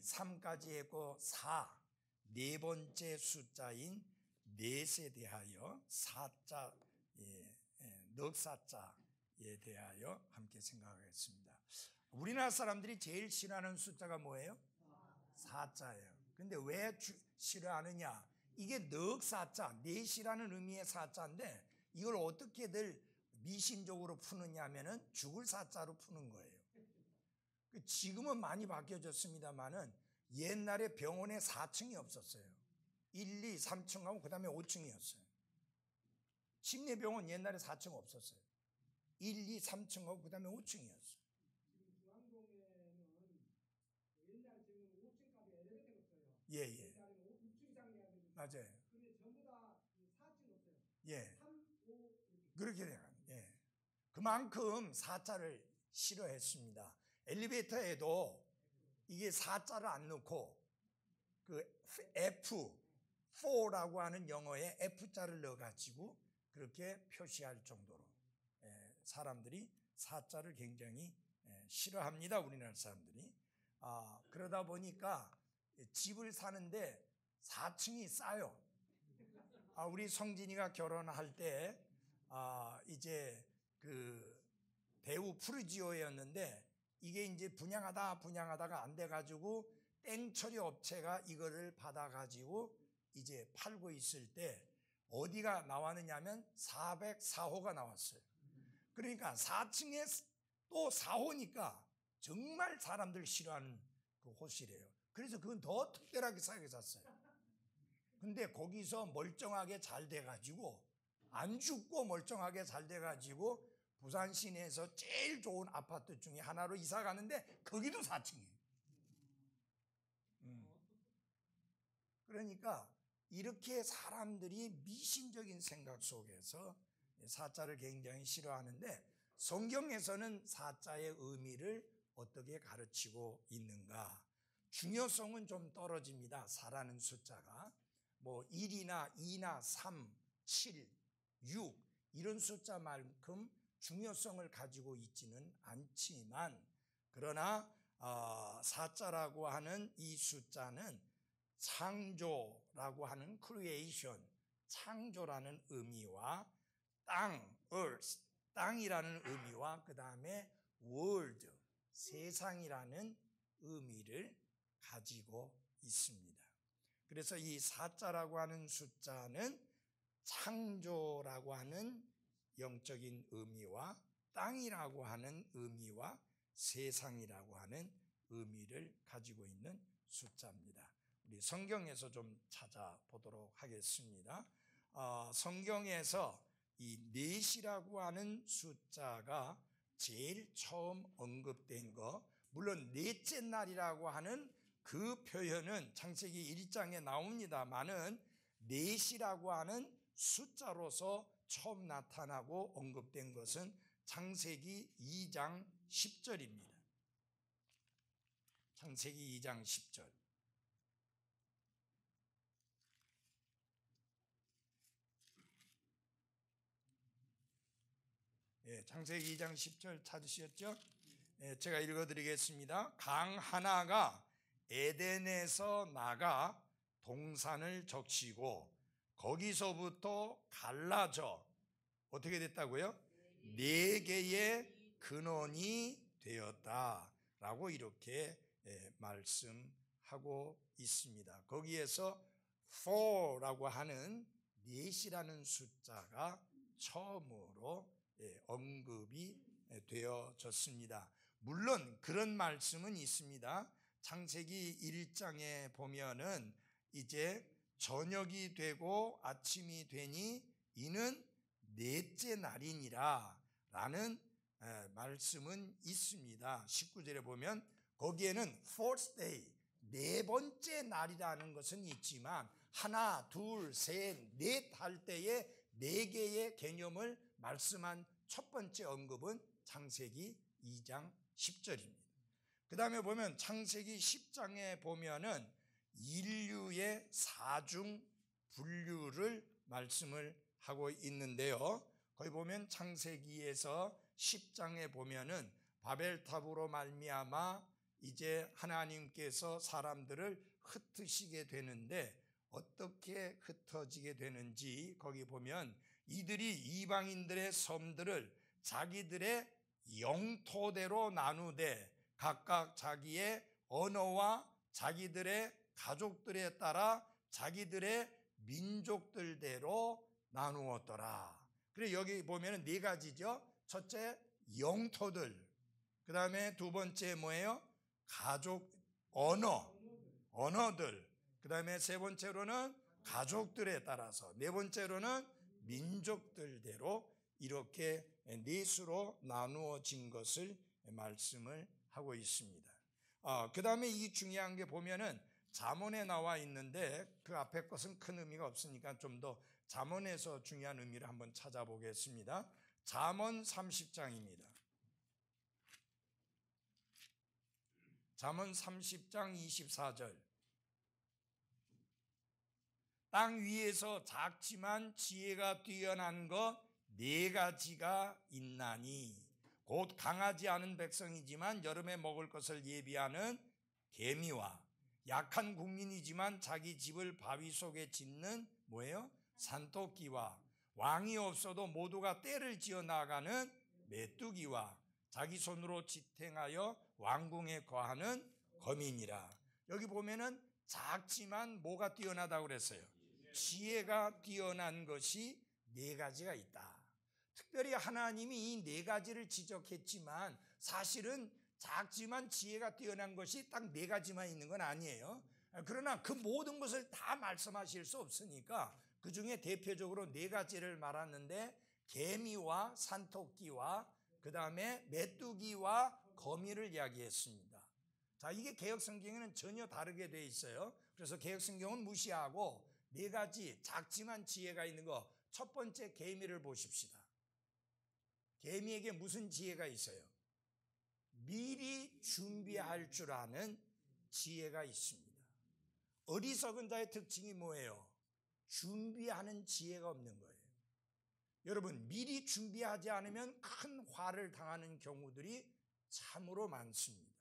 3까지 했고 4, 네 번째 숫자인 넷에 대하여 사자, 넉사자에 대하여 함께 생각하겠습니다. 우리나라 사람들이 제일 싫어하는 숫자가 뭐예요? 4자예요. 근데 왜 싫어하느냐? 이게 넉사자, 넷이라는 의미의 사자인데 이걸 어떻게들 미심적으로 푸느냐 하면은 죽을 사자로 푸는 거예요. 지금은 많이 바뀌어졌습니다만은 옛날에 병원에 4층이 없었어요. 1, 2, 3층 하고 그 다음에 5층이었어요. 침례병원 옛날에 4층 없었어요. 1, 2, 3층 하고 그 다음에 5층이었어요. 지금 중앙동에는 옛날 지금 5층까지 엘리베이터가 없어요. 예. 옛날에는 6층 이상 해야 되는데. 맞아요. 근데 전부 다 4층 없어요. 예. 3, 5 이렇게. 그렇게 돼요. 예. 그만큼 4자를 싫어했습니다. 엘리베이터에도 이게 4자를 안 넣고 그 F4라고 하는 영어에 F자를 넣어가지고 그렇게 표시할 정도로 사람들이 4자를 굉장히 싫어합니다. 우리나라 사람들이. 그러다 보니까 집을 사는데 4층이 싸요. 우리 성진이가 결혼할 때 이제 그 배우 프루지오였는데 이게 이제 분양하다가 안 돼가지고 땡처리 업체가 이거를 받아가지고 이제 팔고 있을 때 어디가 나왔느냐면 404호가 나왔어요. 그러니까 4층에 또 4호니까 정말 사람들 싫어하는 그 호실이에요. 그래서 그건 더 특별하게 싸게 샀어요. 근데 거기서 멀쩡하게 잘 돼가지고 안 죽고 멀쩡하게 잘 돼가지고 부산 시내에서 제일 좋은 아파트 중에 하나로 이사 가는데 거기도 4층이에요. 그러니까 이렇게 사람들이 미신적인 생각 속에서 사자를 굉장히 싫어하는데 성경에서는 사자의 의미를 어떻게 가르치고 있는가? 중요성은 좀 떨어집니다. 4라는 숫자가 뭐 1이나 2나 3, 7, 6 이런 숫자만큼 중요성을 가지고 있지는 않지만 그러나 4자라고 하는 이 숫자는 창조라고 하는 creation, 창조라는 의미와 땅, earth, 땅이라는 의미와 그 다음에 world, 세상이라는 의미를 가지고 있습니다. 그래서 이 4자라고 하는 숫자는 창조라고 하는 영적인 의미와 땅이라고 하는 의미와 세상이라고 하는 의미를 가지고 있는 숫자입니다. 우리 성경에서 좀 찾아보도록 하겠습니다. 성경에서 이 넷이라고 하는 숫자가 제일 처음 언급된 거, 물론 넷째 날이라고 하는 그 표현은 창세기 1장에 나옵니다만은 넷이라고 하는 숫자로서 처음 나타나고 언급된 것은 창세기 2장 10절입니다. 창세기 2장 10절. 창세기 2장 10절 찾으셨죠? 제가 읽어드리겠습니다. 강 하나가 에덴에서 나가 동산을 적시고 거기서부터 갈라져 어떻게 됐다고요? 4개의 근원이 되었다라고 이렇게 말씀하고 있습니다. 거기에서 4라고 하는 넷이라는 숫자가 처음으로 언급이 되어졌습니다. 물론 그런 말씀은 있습니다. 창세기 1장에 보면은 이제 저녁이 되고 아침이 되니 이는 넷째 날이니라 라는 말씀은 있습니다. 19절에 보면 거기에는 fourth day, 네 번째 날이라는 것은 있지만 하나, 둘, 셋, 넷 할 때에 4개의 개념을 말씀한 첫 번째 언급은 창세기 2장 10절입니다. 그 다음에 보면 창세기 10장에 보면은 인류의 사중 분류를 말씀을 하고 있는데요. 거기 보면 창세기에서 10장에 보면은 바벨탑으로 말미암아 이제 하나님께서 사람들을 흩으시게 되는데 어떻게 흩어지게 되는지 거기 보면 이들이 이방인들의 섬들을 자기들의 영토대로 나누되 각각 자기의 언어와 자기들의 가족들에 따라 자기들의 민족들대로 나누었더라. 그래 여기 보면 네 가지죠. 첫째 영토들, 그 다음에 두 번째 뭐예요? 가족, 언어들, 그 다음에 세 번째로는 가족들에 따라서, 네 번째로는 민족들대로 이렇게 넷으로 나누어진 것을 말씀을 하고 있습니다. 그 다음에 이 중요한 게 보면은 잠언에 나와 있는데 그 앞에 것은 큰 의미가 없으니까 좀 더 잠언에서 중요한 의미를 한번 찾아보겠습니다. 잠언 30장입니다. 잠언 30장 24절. 땅 위에서 작지만 지혜가 뛰어난 것 네 가지가 있나니 곧 강하지 않은 백성이지만 여름에 먹을 것을 예비하는 개미와 약한 국민이지만 자기 집을 바위 속에 짓는 뭐예요? 산토끼와 왕이 없어도 모두가 떼를 지어 나가는 메뚜기와 자기 손으로 지탱하여 왕궁에 거하는 거민이라. 여기 보면은 작지만 뭐가 뛰어나다고 그랬어요? 지혜가 뛰어난 것이 네 가지가 있다. 특별히 하나님이 이 네 가지를 지적했지만 사실은 작지만 지혜가 뛰어난 것이 딱 네 가지만 있는 건 아니에요. 그러나 그 모든 것을 다 말씀하실 수 없으니까 그 중에 대표적으로 네 가지를 말하는데 개미와 산토끼와 그 다음에 메뚜기와 거미를 이야기했습니다. 자, 이게 개역성경에는 전혀 다르게 돼 있어요. 그래서 개역성경은 무시하고 네 가지 작지만 지혜가 있는 거, 첫 번째 개미를 보십시다. 개미에게 무슨 지혜가 있어요? 미리 준비할 줄 아는 지혜가 있습니다. 어리석은 자의 특징이 뭐예요? 준비하는 지혜가 없는 거예요. 여러분, 미리 준비하지 않으면 큰 화를 당하는 경우들이 참으로 많습니다.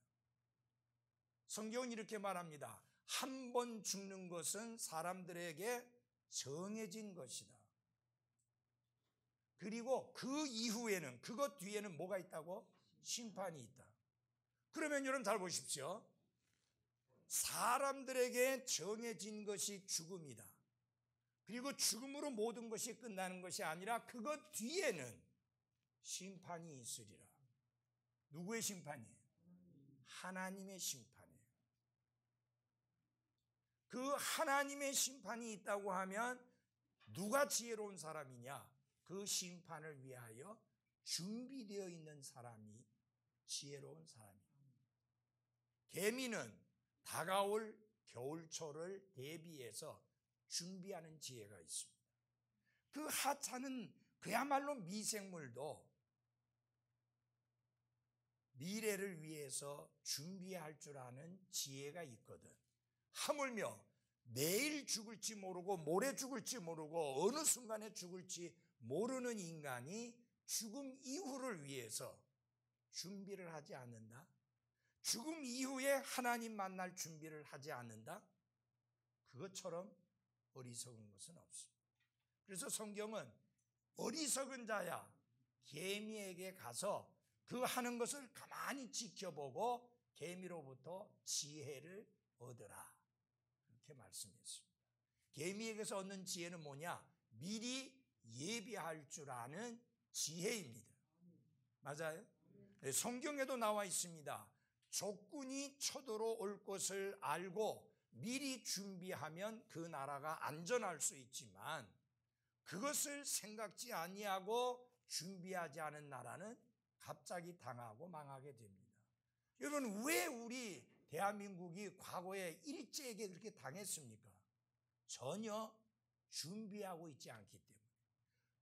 성경은 이렇게 말합니다. 한 번 죽는 것은 사람들에게 정해진 것이다. 그리고 그 이후에는, 그것 뒤에는 뭐가 있다고? 심판이 있다. 그러면 여러분 잘 보십시오. 사람들에게 정해진 것이 죽음이다. 그리고 죽음으로 모든 것이 끝나는 것이 아니라 그것 뒤에는 심판이 있으리라. 누구의 심판이에요? 하나님의 심판이에요. 그 하나님의 심판이 있다고 하면 누가 지혜로운 사람이냐? 그 심판을 위하여 준비되어 있는 사람이 지혜로운 사람입니다. 개미는 다가올 겨울철을 대비해서 준비하는 지혜가 있습니다. 그 하찮은 그야말로 미생물도 미래를 위해서 준비할 줄 아는 지혜가 있거든. 하물며 내일 죽을지 모르고 모레 죽을지 모르고 어느 순간에 죽을지 모르는 인간이 죽음 이후를 위해서 준비를 하지 않는다? 죽음 이후에 하나님 만날 준비를 하지 않는다? 그것처럼 어리석은 것은 없습니다. 그래서 성경은 어리석은 자야 개미에게 가서 그 하는 것을 가만히 지켜보고 개미로부터 지혜를 얻으라, 그렇게 말씀했습니다. 개미에게서 얻는 지혜는 뭐냐? 미리 예비할 줄 아는 지혜입니다. 맞아요? 성경에도 나와 있습니다. 적군이 쳐들어올 것을 알고 미리 준비하면 그 나라가 안전할 수 있지만 그것을 생각지 아니하고 준비하지 않은 나라는 갑자기 당하고 망하게 됩니다. 여러분, 왜 우리 대한민국이 과거에 일제에게 그렇게 당했습니까? 전혀 준비하고 있지 않기 때문에,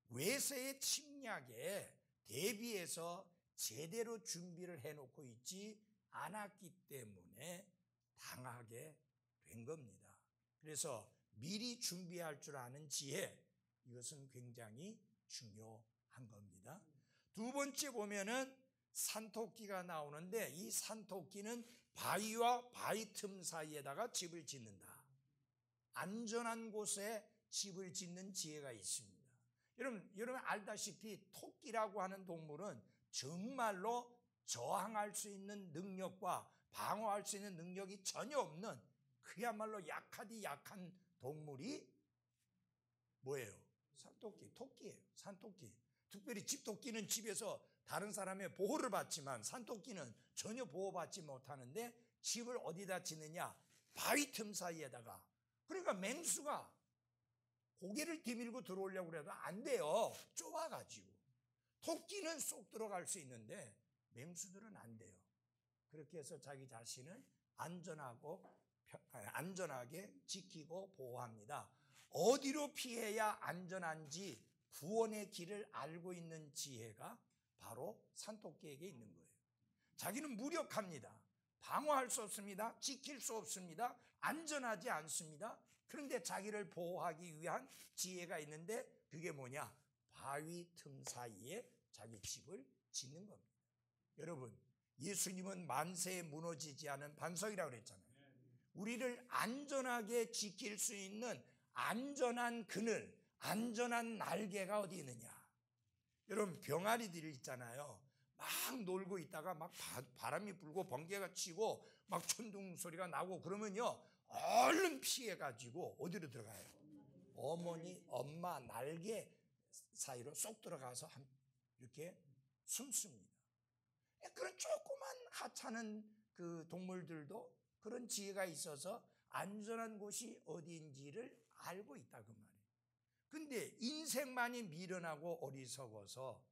외세의 침략에 대비해서 제대로 준비를 해놓고 있지 않았기 때문에 당하게 된 겁니다. 그래서 미리 준비할 줄 아는 지혜, 이것은 굉장히 중요한 겁니다. 두 번째 보면은 산토끼가 나오는데 이 산토끼는 바위와 바위 틈 사이에다가 집을 짓는다. 안전한 곳에 집을 짓는 지혜가 있습니다. 여러분 알다시피 토끼라고 하는 동물은 정말로 저항할 수 있는 능력과 방어할 수 있는 능력이 전혀 없는 그야말로 약하디 약한 동물이 뭐예요? 산토끼, 토끼예요. 산토끼. 특별히 집토끼는 집에서 다른 사람의 보호를 받지만 산토끼는 전혀 보호받지 못하는데 집을 어디다 짓느냐? 바위 틈 사이에다가. 그러니까 맹수가 고개를 디밀고 들어오려고 해도 안 돼요. 좁아가지고. 토끼는 쏙 들어갈 수 있는데 맹수들은 안 돼요. 그렇게 해서 자기 자신을 안전하게 지키고 보호합니다. 어디로 피해야 안전한지 구원의 길을 알고 있는 지혜가 바로 산토끼에게 있는 거예요. 자기는 무력합니다. 방어할 수 없습니다. 지킬 수 없습니다. 안전하지 않습니다. 그런데 자기를 보호하기 위한 지혜가 있는데 그게 뭐냐? 바위 틈 사이에 자기 집을 짓는 겁니다. 여러분, 예수님은 만세에 무너지지 않은 반석이라고 그랬잖아요. 우리를 안전하게 지킬 수 있는 안전한 그늘, 안전한 날개가 어디 있느냐? 여러분, 병아리들 있잖아요. 막 놀고 있다가 막 바람이 불고 번개가 치고 막 천둥 소리가 나고 그러면요, 얼른 피해가지고 어디로 들어가요? 어머니, 엄마 날개 사이로 쏙 들어가서 이렇게 숨습니다. 그런 조그만 하찮은 그 동물들도 그런 지혜가 있어서 안전한 곳이 어디인지를 알고 있다 그 말이에요. 근데 인생만이 미련하고 어리석어서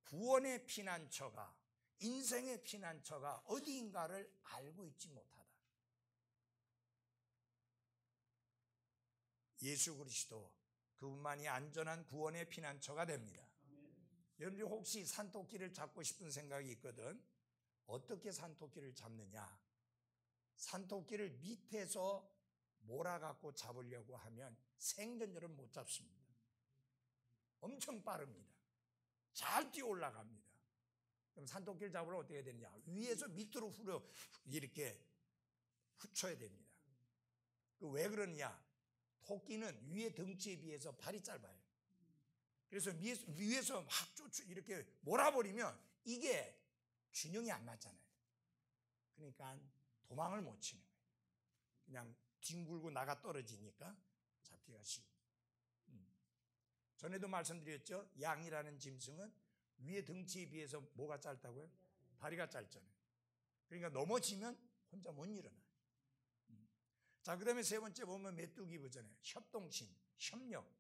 구원의 피난처가, 인생의 피난처가 어디인가를 알고 있지 못하다. 예수 그리스도 그분만이 안전한 구원의 피난처가 됩니다. 여러분들 혹시 산토끼를 잡고 싶은 생각이 있거든. 어떻게 산토끼를 잡느냐? 산토끼를 밑에서 몰아갖고 잡으려고 하면 생전적으로 못 잡습니다. 엄청 빠릅니다. 잘 뛰어 올라갑니다. 그럼 산토끼를 잡으러 어떻게 해야 되느냐? 위에서 밑으로 이렇게 훑쳐야 됩니다. 왜 그러느냐? 토끼는 위의 덩치에 비해서 발이 짧아요. 그래서 위에서 막 이렇게 몰아버리면 이게 균형이 안 맞잖아요. 그러니까 도망을 못 치는 거예요. 그냥 뒹굴고 나가 떨어지니까 잡기가 쉬워. 전에도 말씀드렸죠. 양이라는 짐승은 위의 덩치에 비해서 뭐가 짧다고요? 다리가 짧잖아요. 그러니까 넘어지면 혼자 못 일어나요. 자, 그 다음에 세 번째 보면 메뚜기 보잖아요. 협동심, 협력.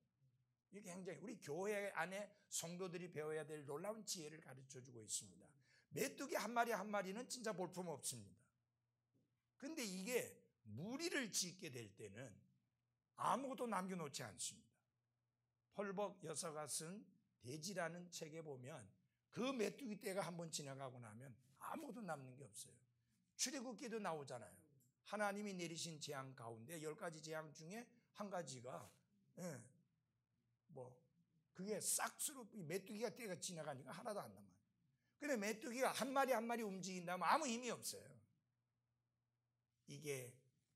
이게 굉장히 우리 교회 안에 성도들이 배워야 될 놀라운 지혜를 가르쳐주고 있습니다. 메뚜기 한 마리 한 마리는 진짜 볼품 없습니다. 그런데 이게 무리를 짓게 될 때는 아무것도 남겨놓지 않습니다. 펄벅 여사가 쓴 돼지라는 책에 보면 그 메뚜기 떼가 한번 지나가고 나면 아무것도 남는 게 없어요. 출애굽기도 나오잖아요. 하나님이 내리신 재앙 가운데 10가지 재앙 중에 한 가지가 그게 싹스로 메뚜기가 떼가 지나가니까 하나도 안 남아요. 근데 메뚜기가 한 마리 한 마리 움직인다면 아무 힘이 없어요. 이게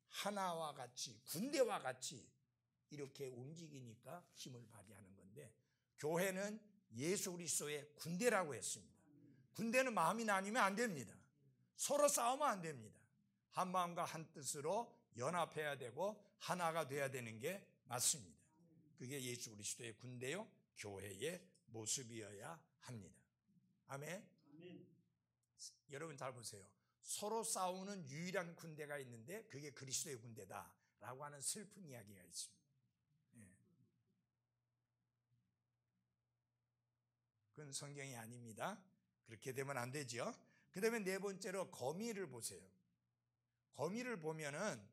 하나와 같이 군대와 같이 이렇게 움직이니까 힘을 발휘하는 건데 교회는 예수 그리스도의 군대라고 했습니다. 군대는 마음이 나뉘면 안 됩니다. 서로 싸우면 안 됩니다. 한 마음과 한 뜻으로 연합해야 되고 하나가 돼야 되는 게 맞습니다. 그게 예수 그리스도의 군대요 교회의 모습이어야 합니다. 아멘. 여러분 잘 보세요. 서로 싸우는 유일한 군대가 있는데 그게 그리스도의 군대다라고 하는 슬픈 이야기가 있습니다. 그건 성경이 아닙니다. 그렇게 되면 안 되죠. 그 다음에 네 번째로 거미를 보세요. 거미를 보면은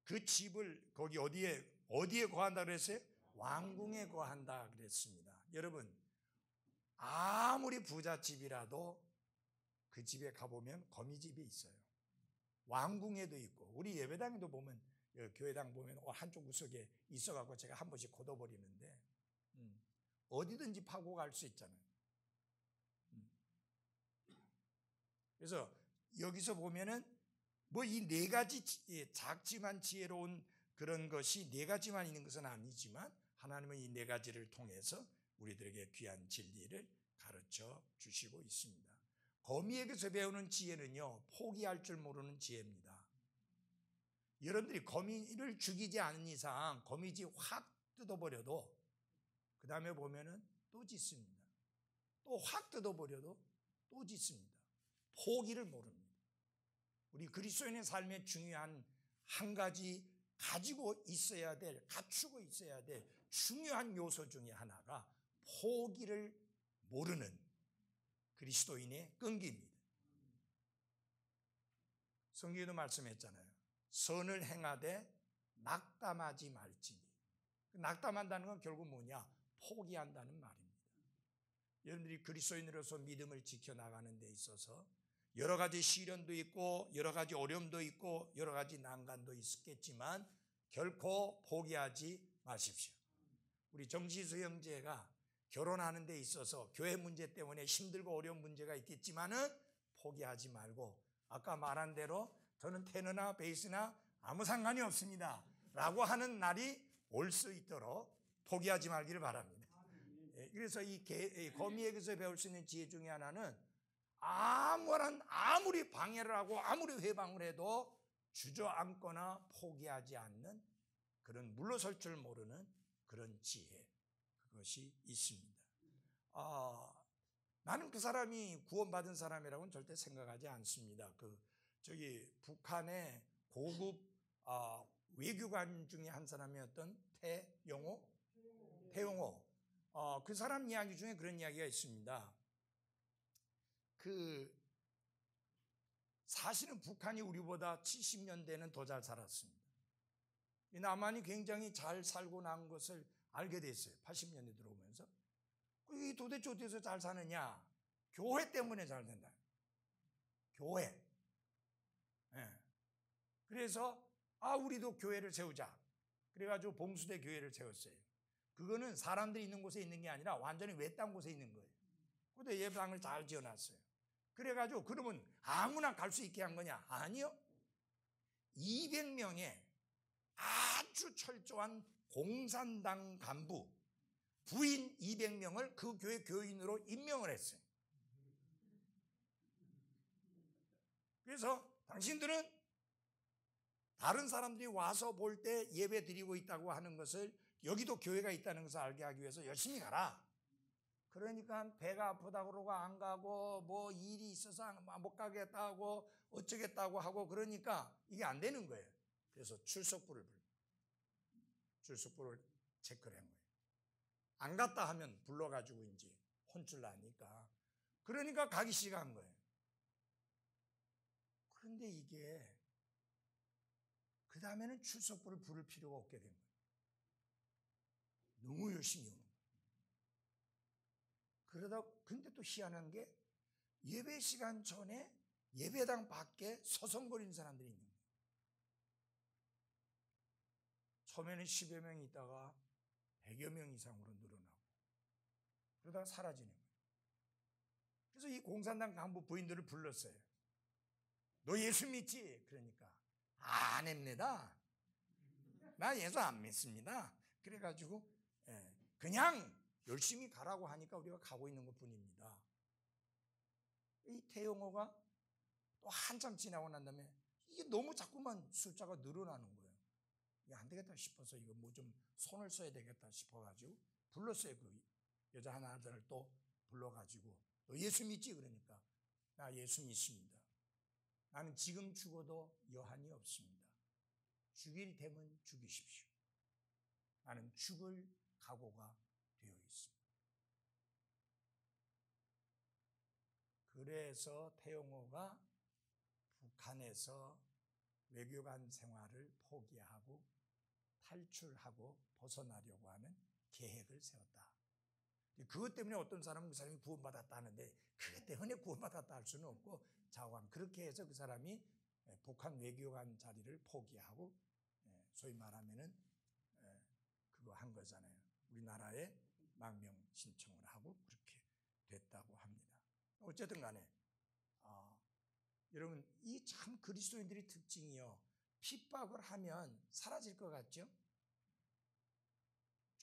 그 집을 거기 어디에 거한다 그랬어요? 왕궁에 거한다 그랬습니다. 여러분 아무리 부잣집이라도 그 집에 가보면 거미집이 있어요. 왕궁에도 있고 우리 예배당에도 보면 교회당 보면 한쪽 구석에 있어갖고 제가 한 번씩 걷어버리는데 어디든지 파고 갈 수 있잖아요. 그래서 여기서 보면은 뭐 이 네 가지 작지만 지혜로운 그런 것이 네 가지만 있는 것은 아니지만 하나님은 이 네 가지를 통해서 우리들에게 귀한 진리를 가르쳐 주시고 있습니다. 거미에게서 배우는 지혜는요, 포기할 줄 모르는 지혜입니다. 여러분들이 거미를 죽이지 않은 이상 거미지 확 뜯어버려도 그 다음에 보면은 또 짖습니다. 또 확 뜯어버려도 또 짖습니다. 포기를 모릅니다. 우리 그리스도인의 삶에 중요한 한 가지 가지고 있어야 될, 갖추고 있어야 될 중요한 요소 중에 하나가 포기를 모르는 그리스도인의 끈기입니다. 성경에도 말씀했잖아요. 선을 행하되 낙담하지 말지니. 낙담한다는 건 결국 뭐냐? 포기한다는 말입니다. 여러분들이 그리스도인으로서 믿음을 지켜나가는 데 있어서 여러 가지 시련도 있고 여러 가지 어려움도 있고 여러 가지 난관도 있겠지만 결코 포기하지 마십시오. 우리 정시수 형제가 결혼하는 데 있어서 교회 문제 때문에 힘들고 어려운 문제가 있겠지만은 포기하지 말고 아까 말한 대로 저는 테너나 베이스나 아무 상관이 없습니다 라고 하는 날이 올 수 있도록 포기하지 말기를 바랍니다. 그래서 이 거미에게서 배울 수 있는 지혜 중에 하나는 아무리 방해를 하고 아무리 회방을 해도 주저앉거나 포기하지 않는 그런 물러설 줄 모르는 그런 지혜, 그것이 있습니다. 나는 그 사람이 구원받은 사람이라고는 절대 생각하지 않습니다. 북한의 고급 외교관 중에 한 사람이었던 태용호. 그 사람 이야기 중에 그런 이야기가 있습니다. 사실은 북한이 우리보다 70년대는 더 잘 살았습니다. 남한이 굉장히 잘 살고 난 것을 알게 됐어요. 80년대 들어오면서. 이게 도대체 어디서 잘 사느냐? 교회 때문에 잘 된다. 교회. 그래서 우리도 교회를 세우자. 그래가지고 봉수대 교회를 세웠어요. 그거는 사람들이 있는 곳에 있는 게 아니라 완전히 외딴 곳에 있는 거예요. 근데 예배당을 잘 지어놨어요. 그래가지고 그러면 아무나 갈 수 있게 한 거냐? 아니요. 200명의 아주 철저한 공산당 간부 부인 200명을 그 교회 교인으로 임명을 했어요. 그래서 당신들은 다른 사람들이 와서 볼 때 예배 드리고 있다고 하는 것을 여기도 교회가 있다는 것을 알게 하기 위해서 열심히 가라. 그러니까 배가 아프다고 그러고 안 가고 뭐 일이 있어서 못 가겠다고 어쩌겠다고 하고 그러니까 이게 안 되는 거예요. 그래서 출석부를 체크를 한 거예요. 안 갔다 하면 불러가지고 이제 혼쭐 나니까. 그러니까 가기 시작한 거예요. 그런데 이게 그 다음에는 출석부를 부를 필요가 없게 된 거예요. 너무 열심히 오는 거예요. 근데 또 희한한 게 예배 시간 전에 예배당 밖에 서성거리는 사람들이 있는 거예요. 처음에는 10여 명 있다가 100여 명 이상으로 늘어나고 그러다가 사라지는 거예요. 그래서 이 공산당 간부 부인들을 불렀어요. 너 예수 믿지? 그러니까 안 합니다. 나 예수 안 믿습니다. 그래가지고 그냥 열심히 가라고 하니까 우리가 가고 있는 것 뿐입니다. 이 태용호가 또 한참 지나고 난 다음에 이게 너무 자꾸만 숫자가 늘어나는 거예요. 이게 안 되겠다 싶어서 이거 뭐 좀 손을 써야 되겠다 싶어가지고 불렀어요. 그 여자 하나를 또 불러가지고 너 예수 믿지? 그러니까 나 예수 믿습니다. 나는 지금 죽어도 여한이 없습니다. 죽일 되면 죽이십시오. 나는 죽을 각오가 되어 있습니다. 그래서 태용호가 북한에서 외교관 생활을 포기하고 탈출하고 벗어나려고 하는 계획을 세웠다. 그것 때문에 어떤 사람은 그 사람이 구원받았다 하는데 그것 때문에 구원받았다 할 수는 없고 자관 그렇게 해서 그 사람이 북한 외교관 자리를 포기하고 소위 말하면은 그거 한 거잖아요. 우리나라에 망명 신청을 하고 그렇게 됐다고 합니다. 어쨌든 간에 여러분, 이 참 그리스도인들의 특징이요. 핍박을 하면 사라질 것 같죠?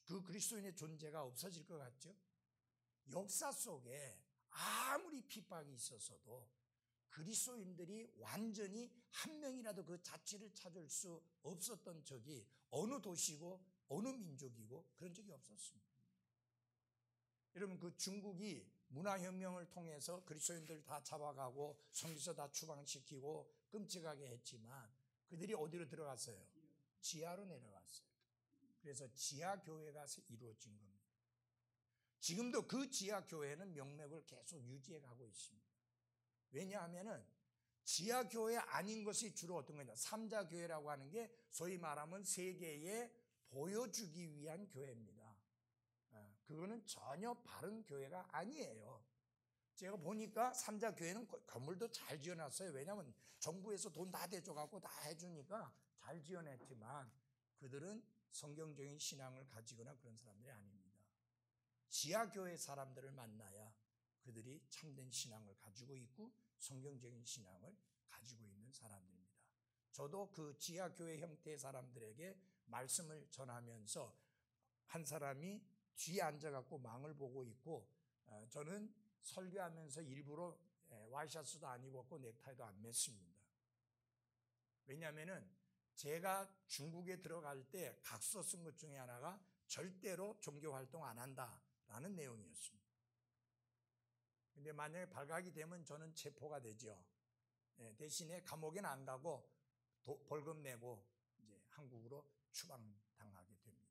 그 그리스도인의 존재가 없어질 것 같죠? 역사 속에 아무리 핍박이 있었어도 그리스도인들이 완전히 한 명이라도 그 자취를 찾을 수 없었던 적이 어느 도시고 어느 민족이고 그런 적이 없었습니다. 여러분, 그 중국이 문화혁명을 통해서 그리스도인들 다 잡아가고 성기서 다 추방시키고 끔찍하게 했지만 그들이 어디로 들어갔어요? 지하로 내려갔어요. 그래서 지하교회가 이루어진 겁니다. 지금도 그 지하교회는 명맥을 계속 유지해 가고 있습니다. 왜냐하면은 지하교회 아닌 것이 주로 어떤 거냐? 삼자교회라고 하는 게 소위 말하면 세계에 보여주기 위한 교회입니다. 그거는 전혀 바른 교회가 아니에요. 제가 보니까 삼자교회는 건물도 잘 지어놨어요. 왜냐하면 정부에서 돈 다 대줘갖고 다 해주니까 잘 지어냈지만 그들은 성경적인 신앙을 가지거나 그런 사람들이 아닙니다. 지하교회 사람들을 만나야 그들이 참된 신앙을 가지고 있고 성경적인 신앙을 가지고 있는 사람들입니다. 저도 그 지하교회 형태의 사람들에게 말씀을 전하면서 한 사람이 뒤에 앉아갖고 망을 보고 있고 저는 설교하면서 일부러 와이셔츠도 안 입었고 넥타이도 안 맸습니다. 왜냐하면은 제가 중국에 들어갈 때 각서 쓴 것 중에 하나가 절대로 종교활동 안 한다라는 내용이었습니다. 근데 만약에 발각이 되면 저는 체포가 되죠. 대신에 감옥에는 안 가고 벌금 내고 이제 한국으로 추방당하게 됩니다.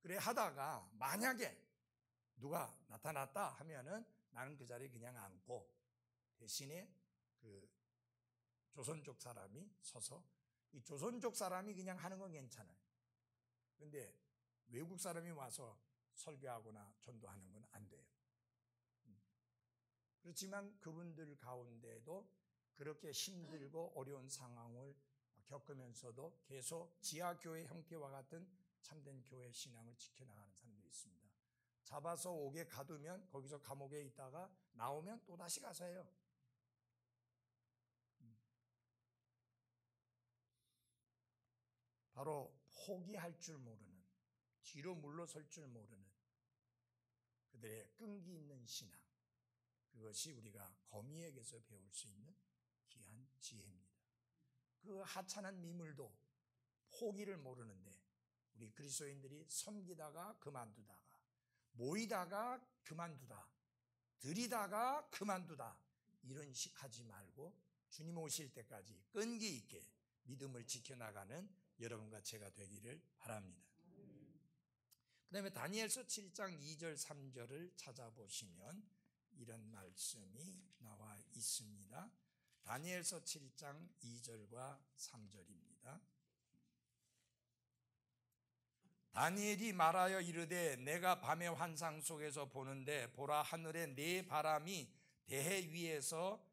그래 하다가 만약에 누가 나타났다 하면은 나는 그 자리에 그냥 앉고 대신에 그 조선족 사람이 서서 이 조선족 사람이 그냥 하는 건 괜찮아요. 근데 외국 사람이 와서 설교하거나 전도하는 건 안 돼요. 그렇지만 그분들 가운데도 그렇게 힘들고 어려운 상황을 겪으면서도 계속 지하교회 형태와 같은 참된 교회 신앙을 지켜나가는 사람들이 있습니다. 잡아서 옥에 가두면 거기서 감옥에 있다가 나오면 또다시 가서 해요. 바로 포기할 줄 모르는, 뒤로 물러설 줄 모르는 그들의 끈기 있는 신앙, 그것이 우리가 거미에게서 배울 수 있는 귀한 지혜입니다. 그 하찮은 미물도 포기를 모르는데 우리 그리스도인들이 섬기다가 그만두다가 모이다가 그만두다 드리다가 그만두다 이런 식 하지 말고 주님 오실 때까지 끈기 있게 믿음을 지켜나가는 여러분과 제가 되기를 바랍니다. 그 다음에 다니엘서 7장 2절 3절을 찾아보시면 이런 말씀이 나와 있습니다. 다니엘서 7장 2절과 3절입니다. 다니엘이 말하여 이르되 내가 밤의 환상 속에서 보는데 보라 하늘에 네 바람이 대해 위에서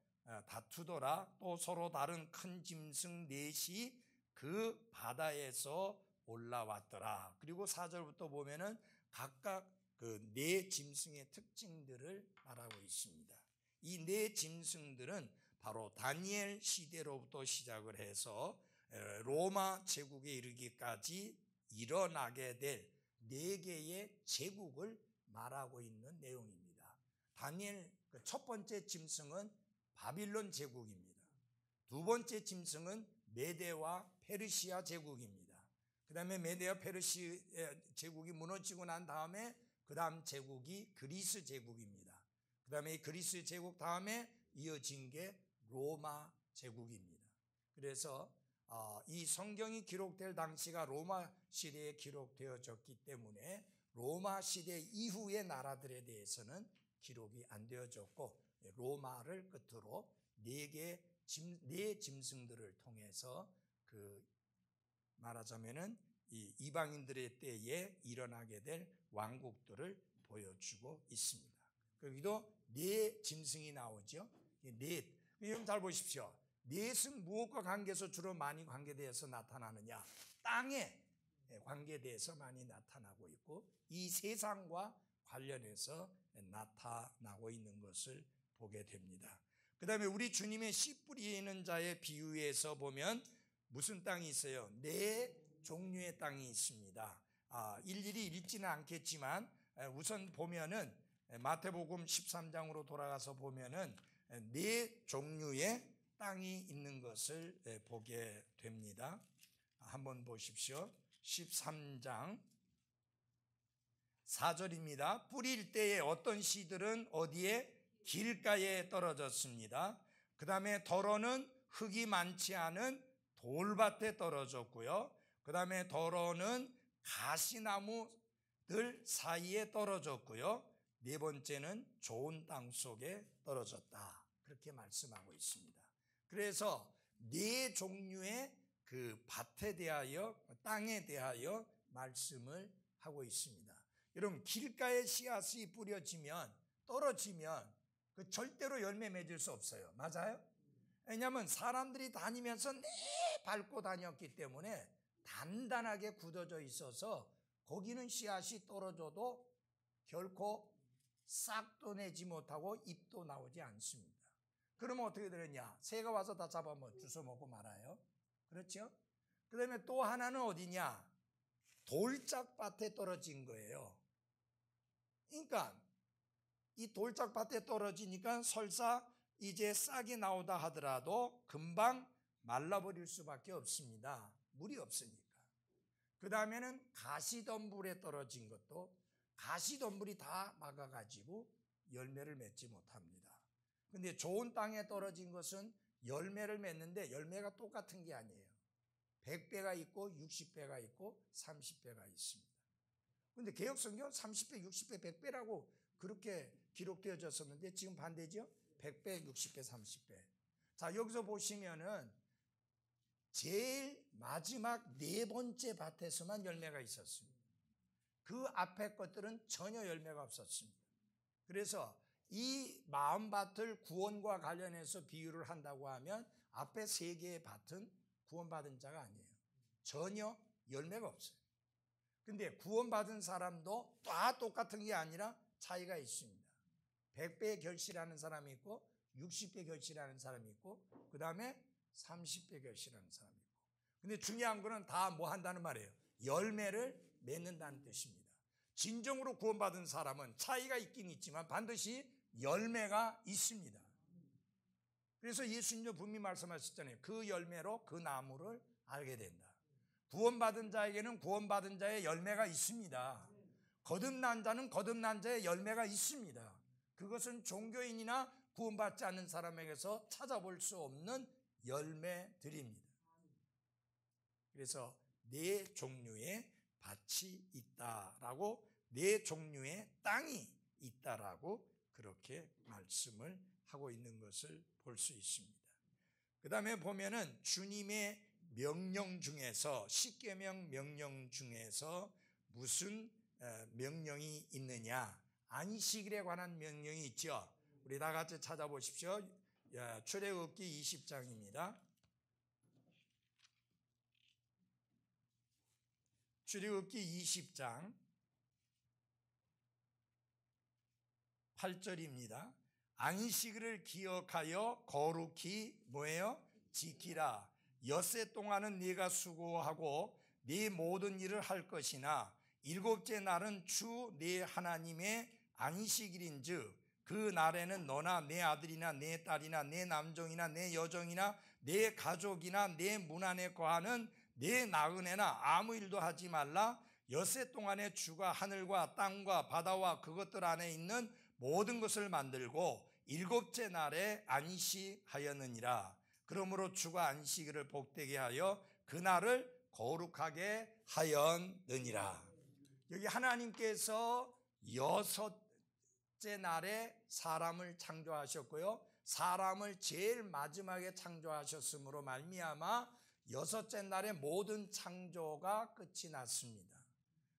다투더라. 또 서로 다른 큰 짐승 넷이 그 바다에서 올라왔더라. 그리고 4절부터 보면은 각각 그 네 짐승의 특징들을 말하고 있습니다. 이 네 짐승들은 바로 다니엘 시대로부터 시작을 해서 로마 제국에 이르기까지 일어나게 될 네 개의 제국을 말하고 있는 내용입니다. 다니엘 첫 번째 짐승은 바빌론 제국입니다. 두 번째 짐승은 메데와 페르시아 제국입니다. 그 다음에 메데와 페르시아 제국이 무너지고 난 다음에 그 다음 제국이 그리스 제국입니다. 그 다음에 그리스 제국 다음에 이어진 게 로마 제국입니다. 그래서 이 성경이 기록될 당시가 로마 시대에 기록되어졌기 때문에 로마 시대 이후의 나라들에 대해서는 기록이 안 되어졌고 로마를 끝으로 네 짐승들을 통해서 그 말하자면은 이 이방인들의 때에 일어나게 될 왕국들을 보여주고 있습니다. 여기도 네 짐승이 나오죠. 넷. 여러분 잘 보십시오. 넷은 무엇과 관계에서 주로 많이 관계되어서 나타나느냐? 땅에 관계되어서 많이 나타나고 있고 이 세상과 관련해서 나타나고 있는 것을 보게 됩니다. 그 다음에 우리 주님의 씨 뿌리는 자의 비유에서 보면 무슨 땅이 있어요? 네 종류의 땅이 있습니다. 일일이 읽지는 않겠지만 우선 보면은 마태복음 13장으로 돌아가서 보면은 네 종류의 땅이 있는 것을 보게 됩니다. 한번 보십시오. 13장 4절입니다. 뿌릴 때에 어떤 씨들은 어디에? 길가에 떨어졌습니다. 그 다음에 더러는 흙이 많지 않은 돌밭에 떨어졌고요. 그 다음에 더러는 가시나무들 사이에 떨어졌고요. 네 번째는 좋은 땅 속에 떨어졌다. 그렇게 말씀하고 있습니다. 그래서 네 종류의 그 밭에 대하여, 땅에 대하여 말씀을 하고 있습니다. 여러분, 길가에 씨앗이 뿌려지면, 떨어지면 그 절대로 열매 맺을 수 없어요. 맞아요? 왜냐하면 사람들이 다니면서 밟고 다녔기 때문에 단단하게 굳어져 있어서 거기는 씨앗이 떨어져도 결코 싹도 내지 못하고 잎도 나오지 않습니다. 그러면 어떻게 되느냐? 새가 와서 다 잡아먹고 주워 먹고 말아요. 그렇죠? 그 다음에 또 하나는 어디냐? 돌짝밭에 떨어진 거예요. 그러니까 이 돌짝밭에 떨어지니까 설사 이제 싹이 나오다 하더라도 금방 말라버릴 수밖에 없습니다. 물이 없으니까. 그 다음에는 가시덤불에 떨어진 것도 가시덤불이 다 막아가지고 열매를 맺지 못합니다. 근데 좋은 땅에 떨어진 것은 열매를 맺는데 열매가 똑같은 게 아니에요. 100배가 있고 60배가 있고 30배가 있습니다. 근데 개역성경 30배, 60배, 100배라고 그렇게 기록되어졌었는데 지금 반대죠? 100배, 60배, 30배. 자, 여기서 보시면은 제일 마지막 네 번째 밭에서만 열매가 있었습니다. 그 앞에 것들은 전혀 열매가 없었습니다. 그래서 이 마음밭을 구원과 관련해서 비유를 한다고 하면 앞에 세 개의 밭은 구원받은 자가 아니에요. 전혀 열매가 없어요. 근데 구원받은 사람도 다 똑같은 게 아니라 차이가 있습니다. 100배 결실하는 사람이 있고 60배 결실하는 사람이 있고 그 다음에 30배 결실하는 사람이 있고. 근데 중요한 거는 다 뭐 한다는 말이에요. 열매를 맺는다는 뜻입니다. 진정으로 구원받은 사람은 차이가 있긴 있지만 반드시 열매가 있습니다. 그래서 예수님도 분명히 말씀하셨잖아요. 그 열매로 그 나무를 알게 된다. 구원받은 자에게는 구원받은 자의 열매가 있습니다. 거듭난 자는 거듭난 자의 열매가 있습니다. 그것은 종교인이나 구원받지 않는 사람에게서 찾아볼 수 없는 열매들입니다. 그래서 네 종류의 밭이 있다라고, 네 종류의 땅이 있다라고 그렇게 말씀을 하고 있는 것을 볼 수 있습니다. 그 다음에 보면은 주님의 명령 중에서, 십계명 명령 중에서 무슨 명령이 있느냐? 안식일에 관한 명령이 있죠. 우리 다 같이 찾아보십시오. 출애굽기 20장입니다. 출애굽기 20장 8절입니다. 안식일을 기억하여 거룩히 뭐예요? 지키라. 엿새 동안은 네가 수고하고 네 모든 일을 할 것이나 일곱째 날은 주 네 하나님의 안식일인즉 그 날에는 너나 내 아들이나 내 딸이나 내 남종이나 내 여종이나 내 가족이나 내 문 안에 거하는 내 나그네나 아무 일도 하지 말라. 엿새 동안에 주가 하늘과 땅과 바다와 그것들 안에 있는 모든 것을 만들고 일곱째 날에 안식하였느니라. 그러므로 주가 안식일을 복되게 하여 그날을 거룩하게 하였느니라. 여기 하나님께서 여섯째 날에 사람을 창조하셨고요, 사람을 제일 마지막에 창조하셨으므로 말미암아 여섯째 날에 모든 창조가 끝이 났습니다.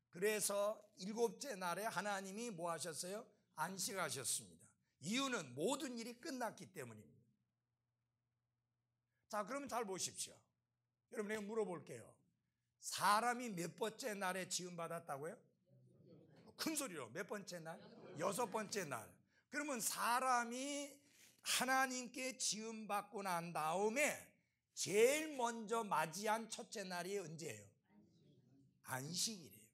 그래서 일곱째 날에 하나님이 뭐 하셨어요? 안식하셨습니다. 이유는 모든 일이 끝났기 때문입니다. 자, 그러면 잘 보십시오. 여러분, 내가 물어볼게요. 사람이 몇 번째 날에 지음받았다고요? 큰 소리로 몇 번째 날? 여섯 번째 날. 그러면 사람이 하나님께 지음받고 난 다음에 제일 먼저 맞이한 첫째 날이 언제예요? 안식일이에요.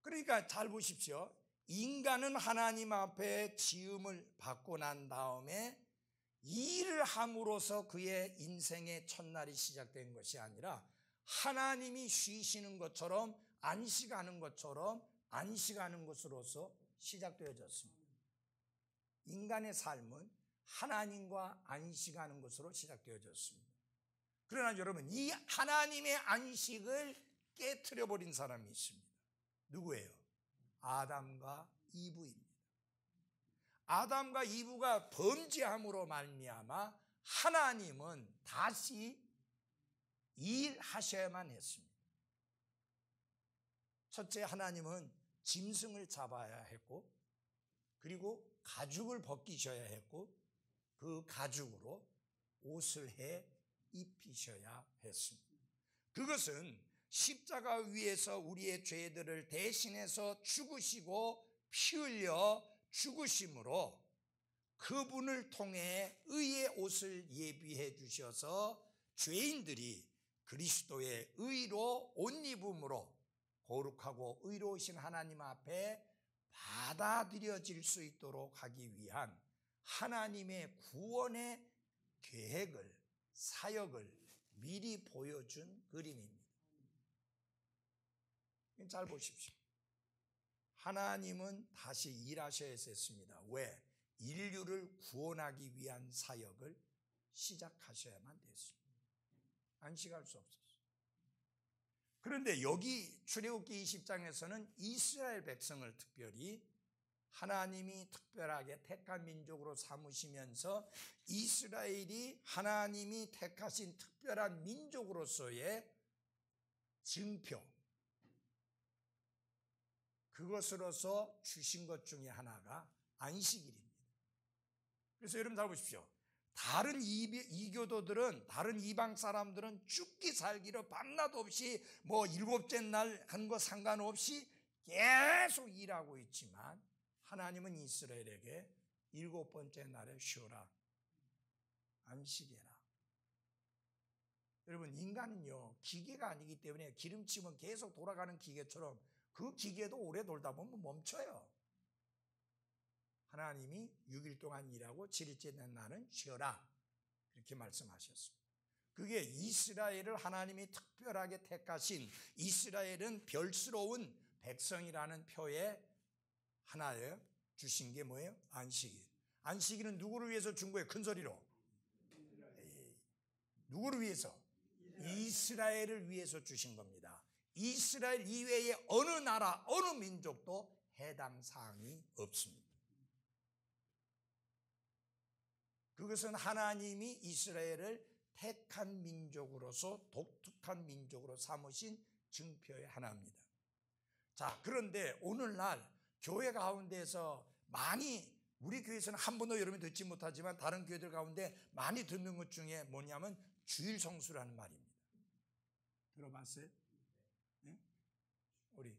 그러니까 잘 보십시오. 인간은 하나님 앞에 지음을 받고 난 다음에 일을 함으로써 그의 인생의 첫날이 시작된 것이 아니라 하나님이 쉬시는 것처럼 안식하는 것처럼 안식하는 것으로서 시작되어졌습니다. 인간의 삶은 하나님과 안식하는 것으로 시작되어졌습니다. 그러나 여러분, 이 하나님의 안식을 깨트려 버린 사람이 있습니다. 누구예요? 아담과 이브입니다. 아담과 이브가 범죄함으로 말미암아 하나님은 다시 일하셔야만 했습니다. 첫째, 하나님은 짐승을 잡아야 했고, 그리고 가죽을 벗기셔야 했고, 그 가죽으로 옷을 해 입히셔야 했습니다. 그것은 십자가 위에서 우리의 죄들을 대신해서 죽으시고 피 흘려 죽으심으로 그분을 통해 의의 옷을 예비해 주셔서 죄인들이 그리스도의 의로 옷 입음으로 거룩하고 의로우신 하나님 앞에 받아들여질 수 있도록 하기 위한 하나님의 구원의 계획을, 사역을 미리 보여준 그림입니다. 잘 보십시오. 하나님은 다시 일하셔야 했습니다. 왜? 인류를 구원하기 위한 사역을 시작하셔야만 됐습니다. 안식할 수 없었어요. 그런데 여기 출애굽기 20장에서는 이스라엘 백성을 특별히 하나님이 특별하게 택한 민족으로 삼으시면서 이스라엘이 하나님이 택하신 특별한 민족으로서의 증표, 그것으로서 주신 것 중에 하나가 안식일입니다. 그래서 여러분 잘 보십시오. 다른 이교도들은, 다른 이방 사람들은 죽기 살기로 밤낮 없이 뭐 일곱째 날 한 거 상관없이 계속 일하고 있지만 하나님은 이스라엘에게 일곱 번째 날에 쉬어라, 안식해라. 여러분, 인간은요 기계가 아니기 때문에 기름치면 계속 돌아가는 기계처럼 그 기계도 오래 돌다 보면 멈춰요. 하나님이 6일 동안 일하고 7일째 날은 쉬어라, 그렇게 말씀하셨습니다. 그게 이스라엘을 하나님이 특별하게 택하신, 이스라엘은 별스러운 백성이라는 표에 하나에 주신 게 뭐예요? 안식일. 안식일은 누구를 위해서 준 거예요? 큰 소리로. 누구를 위해서? 이스라엘을 위해서 주신 겁니다. 이스라엘 이외의 어느 나라, 어느 민족도 해당 사항이 없습니다. 그것은 하나님이 이스라엘을 택한 민족으로서 독특한 민족으로 삼으신 증표의 하나입니다. 자, 그런데 오늘날 교회 가운데서 많이, 우리 교회에서는 한 번도 여러분이 듣지 못하지만 다른 교회들 가운데 많이 듣는 것 중에 뭐냐면 주일 성수라는 말입니다. 들어봤어요? 네? 우리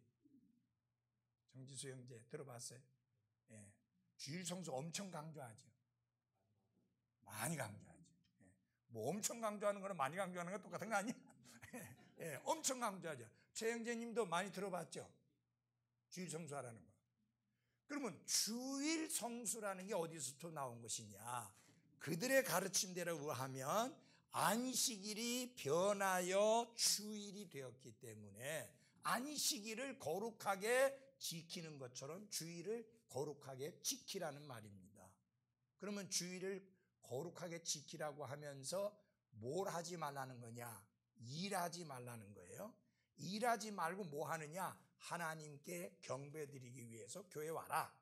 정지수 형제 들어봤어요? 네. 주일 성수 엄청 강조하죠. 많이 강조하죠. 네. 뭐 엄청 강조하는 거는 많이 강조하는 거 똑같은 거 아니야? 네, 엄청 강조하죠. 최 형제님도 많이 들어봤죠? 주일 성수하라는 거. 그러면 주일 성수라는 게 어디서부터 나온 것이냐? 그들의 가르침대로 하면 안식일이 변하여 주일이 되었기 때문에 안식일을 거룩하게 지키는 것처럼 주일을 거룩하게 지키라는 말입니다. 그러면 주일을 거룩하게 지키라고 하면서 뭘 하지 말라는 거냐? 일하지 말라는 거예요. 일하지 말고 뭐 하느냐? 하나님께 경배드리기 위해서 교회 와라.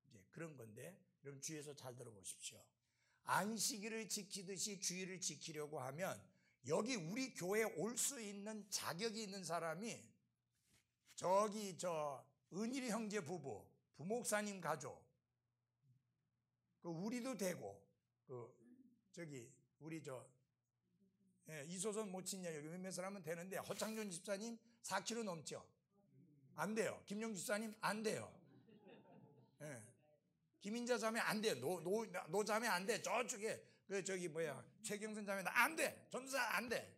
이제 그런 건데, 여러분 주의해서 잘 들어보십시오. 안식일을 지키듯이 주일을 지키려고 하면 여기 우리 교회에 올 수 있는 자격이 있는 사람이 저기 은일이 형제 부부, 부목사님 가족, 우리도 되고, 우리 이소선 모친녀 여기 몇몇 사람은 되는데 허창준 집사님 4kg 넘죠? 안 돼요. 김용 집사님 안 돼요. 예. 김인자 자매 안 돼. 노 자매 안 돼. 저쪽에 최경선 자매 안 돼. 전도사 안 돼.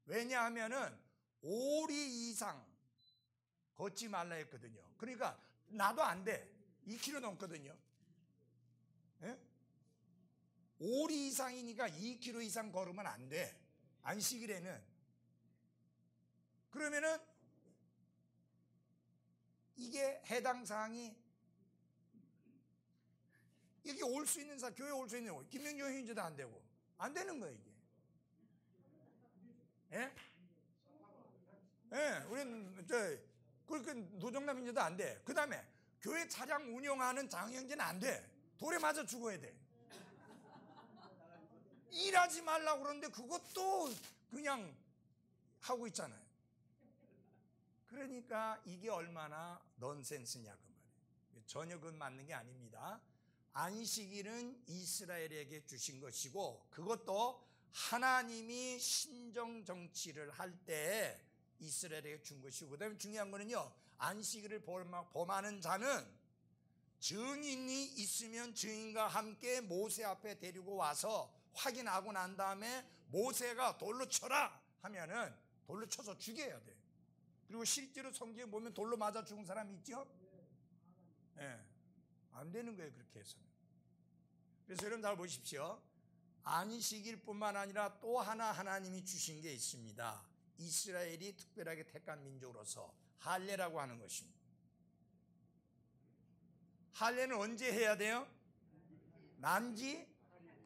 왜냐하면은 5리 이상 걷지 말라 했거든요. 그러니까 나도 안 돼. 2km 넘거든요. 예? 5리 이상이니까 2km 이상 걸으면 안 돼. 안식일에는. 그러면은 이게 해당 사항이 여기 올 수 있는 교회 올 수 있는 김명조 형제도 안 되고 안 되는 거예요 이게. 예? 예, 우리는 그렇게 노정남 형제도 안 돼. 그 다음에 교회 차량 운영하는 장형제는 안 돼. 돌에 맞아 죽어야 돼. 일하지 말라고 그러는데 그것도 그냥 하고 있잖아요. 그러니까 이게 얼마나 넌센스냐 그 말이에요. 전혀 그건 맞는 게 아닙니다. 안식일은 이스라엘에게 주신 것이고 그것도 하나님이 신정 정치를 할 때 이스라엘에게 준 것이고, 그다음에 중요한 거는요, 안식일을 범하는 자는 증인이 있으면 증인과 함께 모세 앞에 데리고 와서 확인하고 난 다음에 모세가 돌로 쳐라 하면은 돌로 쳐서 죽여야 돼. 그리고 실제로 성경에 보면 돌로 맞아 죽은 사람이 있죠? 예. 안 되는 거예요, 그렇게 해서는. 그래서 여러분 잘 보십시오. 안식일뿐만 아니라 또 하나 하나님이 주신 게 있습니다. 이스라엘이 특별하게 택한 민족으로서 할례라고 하는 것입니다. 할례는 언제 해야 돼요? 난지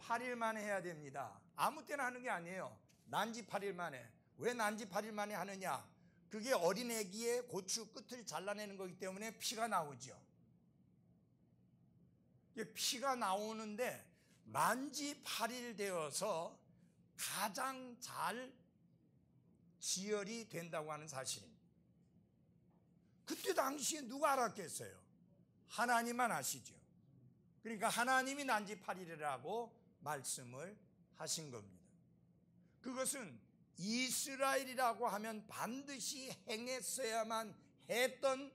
8일 만에 해야 됩니다. 아무 때나 하는 게 아니에요. 난지 8일 만에. 왜 난지 8일 만에 하느냐? 그게 어린 애기의 고추 끝을 잘라내는 거기 때문에 피가 나오죠. 피가 나오는데 난지 8일 되어서 가장 잘 지혈이 된다고 하는 사실입니다. 그때 당시에 누가 알았겠어요? 하나님만 아시죠. 그러니까 하나님이 난지 8일이라고 말씀을 하신 겁니다. 그것은 이스라엘이라고 하면 반드시 행했어야만 했던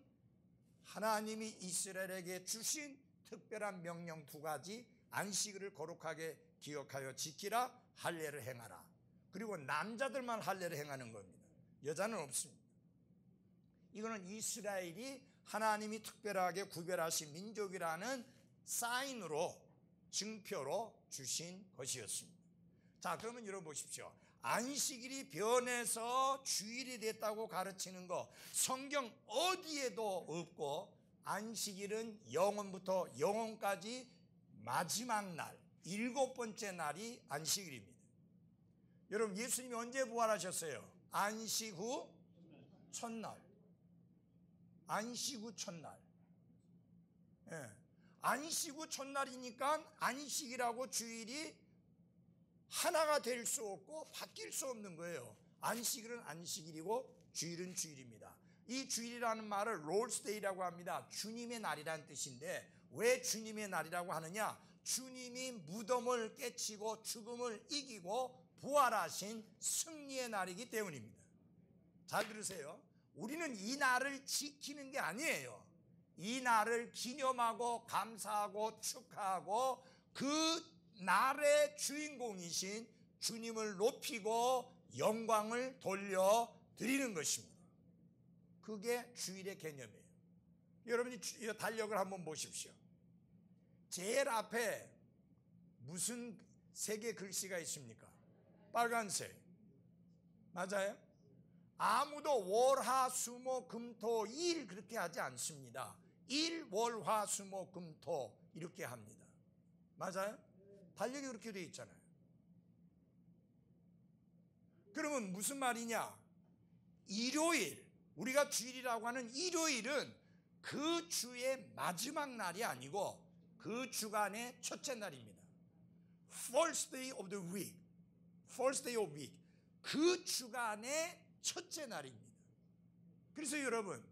하나님이 이스라엘에게 주신 특별한 명령 2가지, 안식일을 거룩하게 기억하여 지키라, 할례를 행하라. 그리고 남자들만 할례를 행하는 겁니다. 여자는 없습니다. 이거는 이스라엘이 하나님이 특별하게 구별하신 민족이라는 사인으로, 증표로 주신 것이었습니다. 자, 그러면 여러분 보십시오. 안식일이 변해서 주일이 됐다고 가르치는 거 성경 어디에도 없고, 안식일은 영원부터 영원까지 마지막 날, 7번째 날이 안식일입니다. 여러분, 예수님이 언제 부활하셨어요? 안식 후 첫날. 안식 후 첫날. 예. 안식 후 첫날이니까 안식일하고 주일이 하나가 될 수 없고 바뀔 수 없는 거예요. 안식일은 안식일이고 주일은 주일입니다. 이 주일이라는 말을 롤스데이라고 합니다. 주님의 날이라는 뜻인데, 왜 주님의 날이라고 하느냐? 주님이 무덤을 깨치고 죽음을 이기고 부활하신 승리의 날이기 때문입니다. 잘 들으세요. 우리는 이 날을 지키는 게 아니에요. 이 날을 기념하고 감사하고 축하하고 그 날의 주인공이신 주님을 높이고 영광을 돌려드리는 것입니다. 그게 주일의 개념이에요. 여러분이 달력을 한번 보십시오. 제일 앞에 무슨 색의 글씨가 있습니까? 빨간색. 맞아요? 아무도 월, 화, 수, 목, 금, 토, 일 그렇게 하지 않습니다. 일, 월, 화, 수, 목, 금, 토 이렇게 합니다. 맞아요? 달력이 그렇게 되어 있잖아요. 그러면 무슨 말이냐? 일요일, 우리가 주일이라고 하는 일요일은 그 주의 마지막 날이 아니고 그 주간의 첫째 날입니다. First day of the week. First day of week. 그 주간의 첫째 날입니다. 그래서 여러분,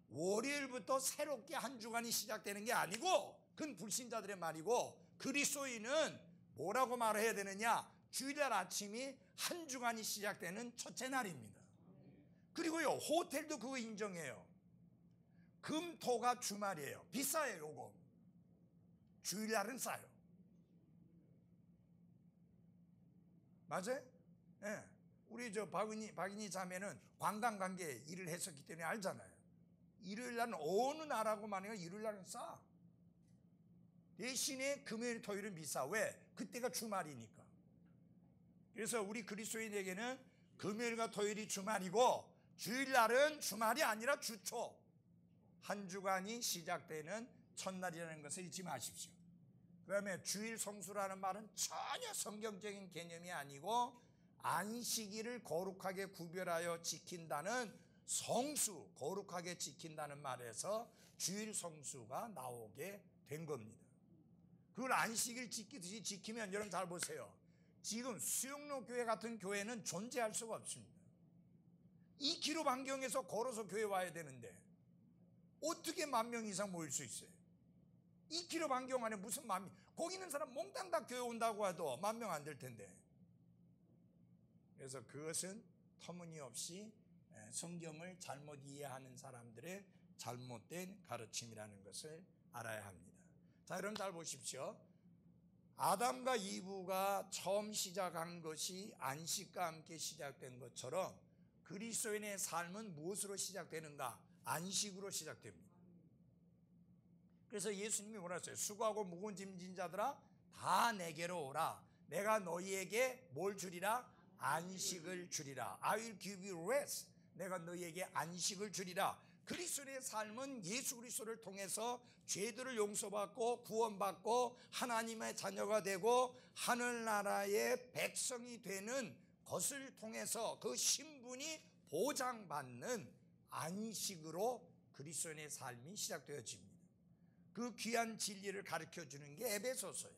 월요일부터 새롭게 한 주간이 시작되는 게 아니고, 그건 불신자들의 말이고, 그리스도인은 뭐라고 말해야 되느냐? 주일날 아침이 한 주간이 시작되는 첫째 날입니다. 그리고요, 호텔도 그거 인정해요. 금, 토가 주말이에요. 비싸요, 요거. 주일날은 싸요. 맞아요? 예. 우리 저 박인희 자매는 관광관계 일을 했었기 때문에 알잖아요. 일요일날은 어느 나라고만 해요. 일요일날은 싸. 대신에 금요일 토요일은 비싸. 왜? 그때가 주말이니까. 그래서 우리 그리스도인에게는 금요일과 토요일이 주말이고 주일날은 주말이 아니라 주초, 한 주간이 시작되는 첫날이라는 것을 잊지 마십시오. 그 다음에 주일 성수라는 말은 전혀 성경적인 개념이 아니고 안식일을 거룩하게 구별하여 지킨다는 성수, 거룩하게 지킨다는 말에서 주일 성수가 나오게 된 겁니다. 그걸 안식일 지키듯이 지키면 여러분 잘 보세요. 지금 수영로 교회 같은 교회는 존재할 수가 없습니다. 2km 반경에서 걸어서 교회 와야 되는데 어떻게 10,000명 이상 모일 수 있어요? 2km 반경 안에 무슨 10,000명, 거기 있는 사람 몽땅 다 교회 온다고 해도 10,000명 안 될 텐데. 그래서 그것은 터무니없이 성경을 잘못 이해하는 사람들의 잘못된 가르침이라는 것을 알아야 합니다. 자, 여러분 잘 보십시오. 아담과 이브가 처음 시작한 것이 안식과 함께 시작된 것처럼 그리스도인의 삶은 무엇으로 시작되는가? 안식으로 시작됩니다. 그래서 예수님이 뭐라 했어요? 수고하고 무거운 짐진 자들아 다 내게로 오라. 내가 너희에게 뭘 주리라? 안식을 주리라. I will give you rest. 내가 너희에게 안식을 주리라. 그리스도의 삶은 예수 그리스도를 통해서 죄들을 용서받고 구원받고 하나님의 자녀가 되고 하늘나라의 백성이 되는 것을 통해서 그 신분이 보장받는 안식으로 그리스도의 삶이 시작되어집니다. 그 귀한 진리를 가르쳐주는 게 에베소서예요.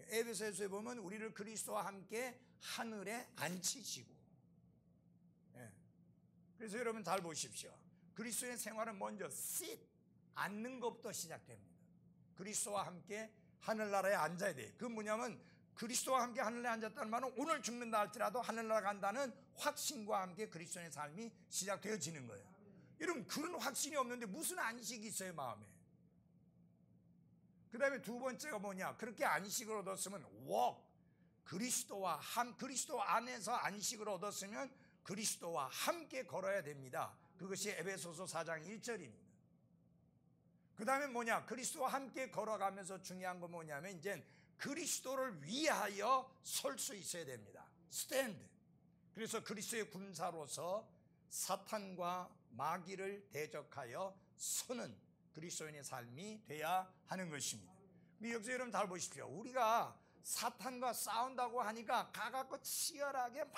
에베소서에 보면 우리를 그리스도와 함께 하늘에 앉히시고, 그래서 여러분 잘 보십시오. 그리스도의 생활은 먼저 sit, 앉는 것부터 시작됩니다. 그리스도와 함께 하늘나라에 앉아야 돼요. 그건 뭐냐면 그리스도와 함께 하늘나라에 앉았다는 말은 오늘 죽는다 할지라도 하늘나라 간다는 확신과 함께 그리스도의 삶이 시작되어지는 거예요. 여러분 그런 확신이 없는데 무슨 안식이 있어요 마음에. 그 다음에 두 번째가 뭐냐, 그렇게 안식을 얻었으면 walk, 그리스도 안에서 안식을 얻었으면 그리스도와 함께 걸어야 됩니다. 그것이 에베소서 4장 1절입니다. 그 다음에 뭐냐, 그리스도와 함께 걸어가면서 중요한 건 뭐냐면 이제 그리스도를 위하여 설 수 있어야 됩니다. stand. 그래서 그리스도의 군사로서 사탄과 마귀를 대적하여 서는 그리스도인의 삶이 돼야 하는 것입니다. 여기서 여러분 잘 보십시오. 우리가 사탄과 싸운다고 하니까 가갖고 치열하게 막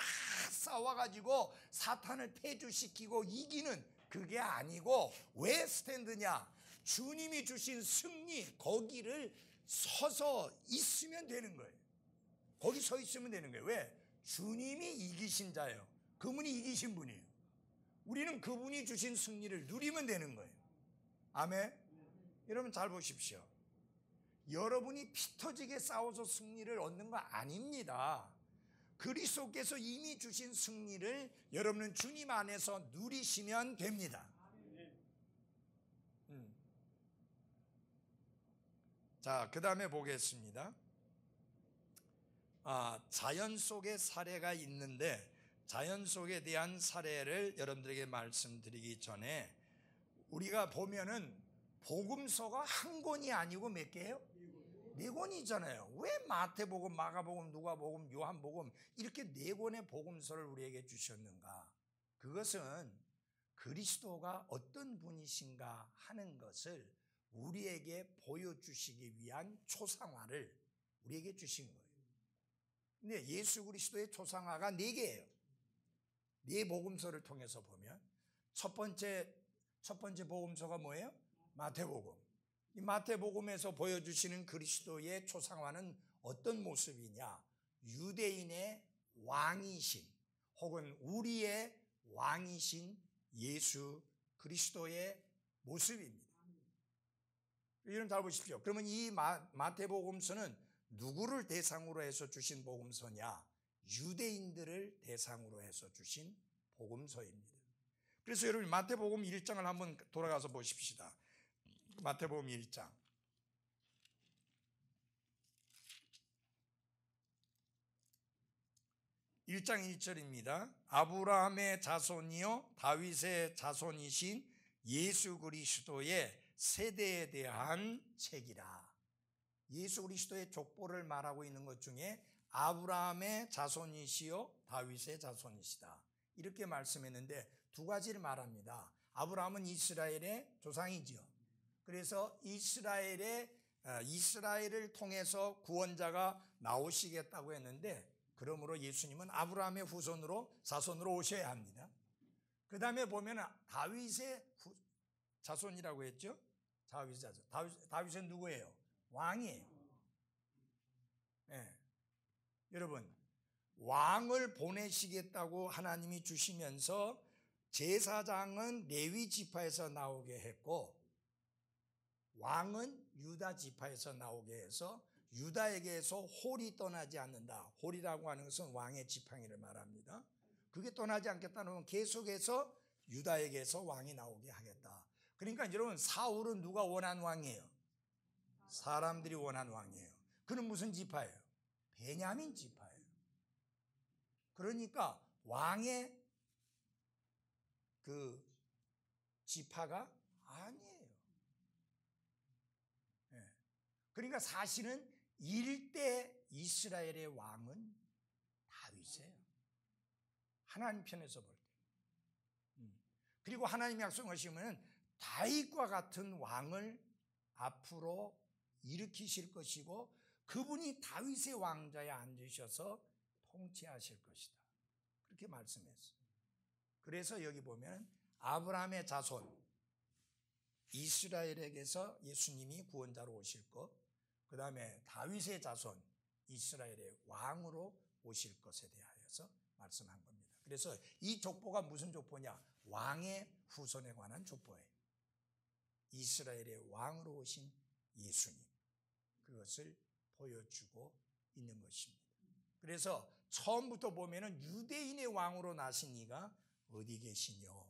싸워가지고 사탄을 패주시키고 이기는 그게 아니고, 왜 스탠드냐? 주님이 주신 승리, 거기를 서서 있으면 되는 거예요. 거기 서 있으면 되는 거예요. 왜? 주님이 이기신 자예요. 그분이 이기신 분이에요. 우리는 그분이 주신 승리를 누리면 되는 거예요. 아멘. 여러분 잘 보십시오. 여러분이 피 터지게 싸워서 승리를 얻는 거 아닙니다. 그리스도께서 이미 주신 승리를 여러분은 주님 안에서 누리시면 됩니다. 자, 그 다음에 보겠습니다. 자연 속의 사례가 있는데 자연 속에 대한 사례를 여러분들에게 말씀드리기 전에 우리가 보면은 복음서가 한 권이 아니고 몇 개예요? 4권이잖아요. 왜 마태복음, 마가복음, 누가복음, 요한복음 이렇게 4권의 복음서를 우리에게 주셨는가? 그것은 그리스도가 어떤 분이신가 하는 것을 우리에게 보여주시기 위한 초상화를 우리에게 주신 거예요. 근데 예수 그리스도의 초상화가 4개예요. 4복음서를 통해서 보면 첫 번째 복음서가 뭐예요? 마태복음. 이 마태복음에서 보여주시는 그리스도의 초상화는 어떤 모습이냐? 유대인의 왕이신 혹은 우리의 왕이신 예수 그리스도의 모습입니다. 여러분 잘 보십시오. 그러면 이 마태복음서는 누구를 대상으로 해서 주신 복음서냐? 유대인들을 대상으로 해서 주신 복음서입니다. 그래서 여러분 마태복음 1장을 한번 돌아가서 보십시다. 마태복음 1장. 1장 1절입니다. 아브라함의 자손이요 다윗의 자손이신 예수 그리스도의 세대에 대한 책이라. 예수 그리스도의 족보를 말하고 있는 것 중에 아브라함의 자손이시요 다윗의 자손이시다, 이렇게 말씀했는데 두 가지를 말합니다. 아브라함은 이스라엘의 조상이지요. 그래서 이스라엘을 통해서 구원자가 나오시겠다고 했는데, 그러므로 예수님은 아브라함의 후손으로 자손으로 오셔야 합니다. 그 다음에 보면 다윗의 자손이라고 했죠. 다윗의 자손. 다윗은 누구예요? 왕이에요. 네. 여러분, 왕을 보내시겠다고 하나님이 주시면서 제사장은 레위 지파에서 나오게 했고 왕은 유다 지파에서 나오게 해서 유다에게서 홀이 떠나지 않는다. 홀이라고 하는 것은 왕의 지팡이를 말합니다. 그게 떠나지 않겠다는 건 계속해서 유다에게서 왕이 나오게 하겠다. 그러니까 여러분, 사울은 누가 원한 왕이에요? 사람들이 원한 왕이에요. 그는 무슨 지파예요? 베냐민 지파예요. 그러니까 왕의 그 지파가 아니에요. 네. 그러니까 사실은 일대 이스라엘의 왕은 다윗이에요. 하나님 편에서 볼 때. 그리고 하나님이 약속하시면 다윗과 같은 왕을 앞으로 일으키실 것이고 그분이 다윗의 왕좌에 앉으셔서 통치하실 것이다, 그렇게 말씀했어요. 그래서 여기 보면 아브라함의 자손 이스라엘에게서 예수님이 구원자로 오실 것, 그 다음에 다윗의 자손 이스라엘의 왕으로 오실 것에 대하여서 말씀한 겁니다. 그래서 이 족보가 무슨 족보냐? 왕의 후손에 관한 족보예요. 이스라엘의 왕으로 오신 예수님, 그것을 보여주고 있는 것입니다. 그래서 처음부터 보면은 유대인의 왕으로 나신 이가 어디 계시뇨?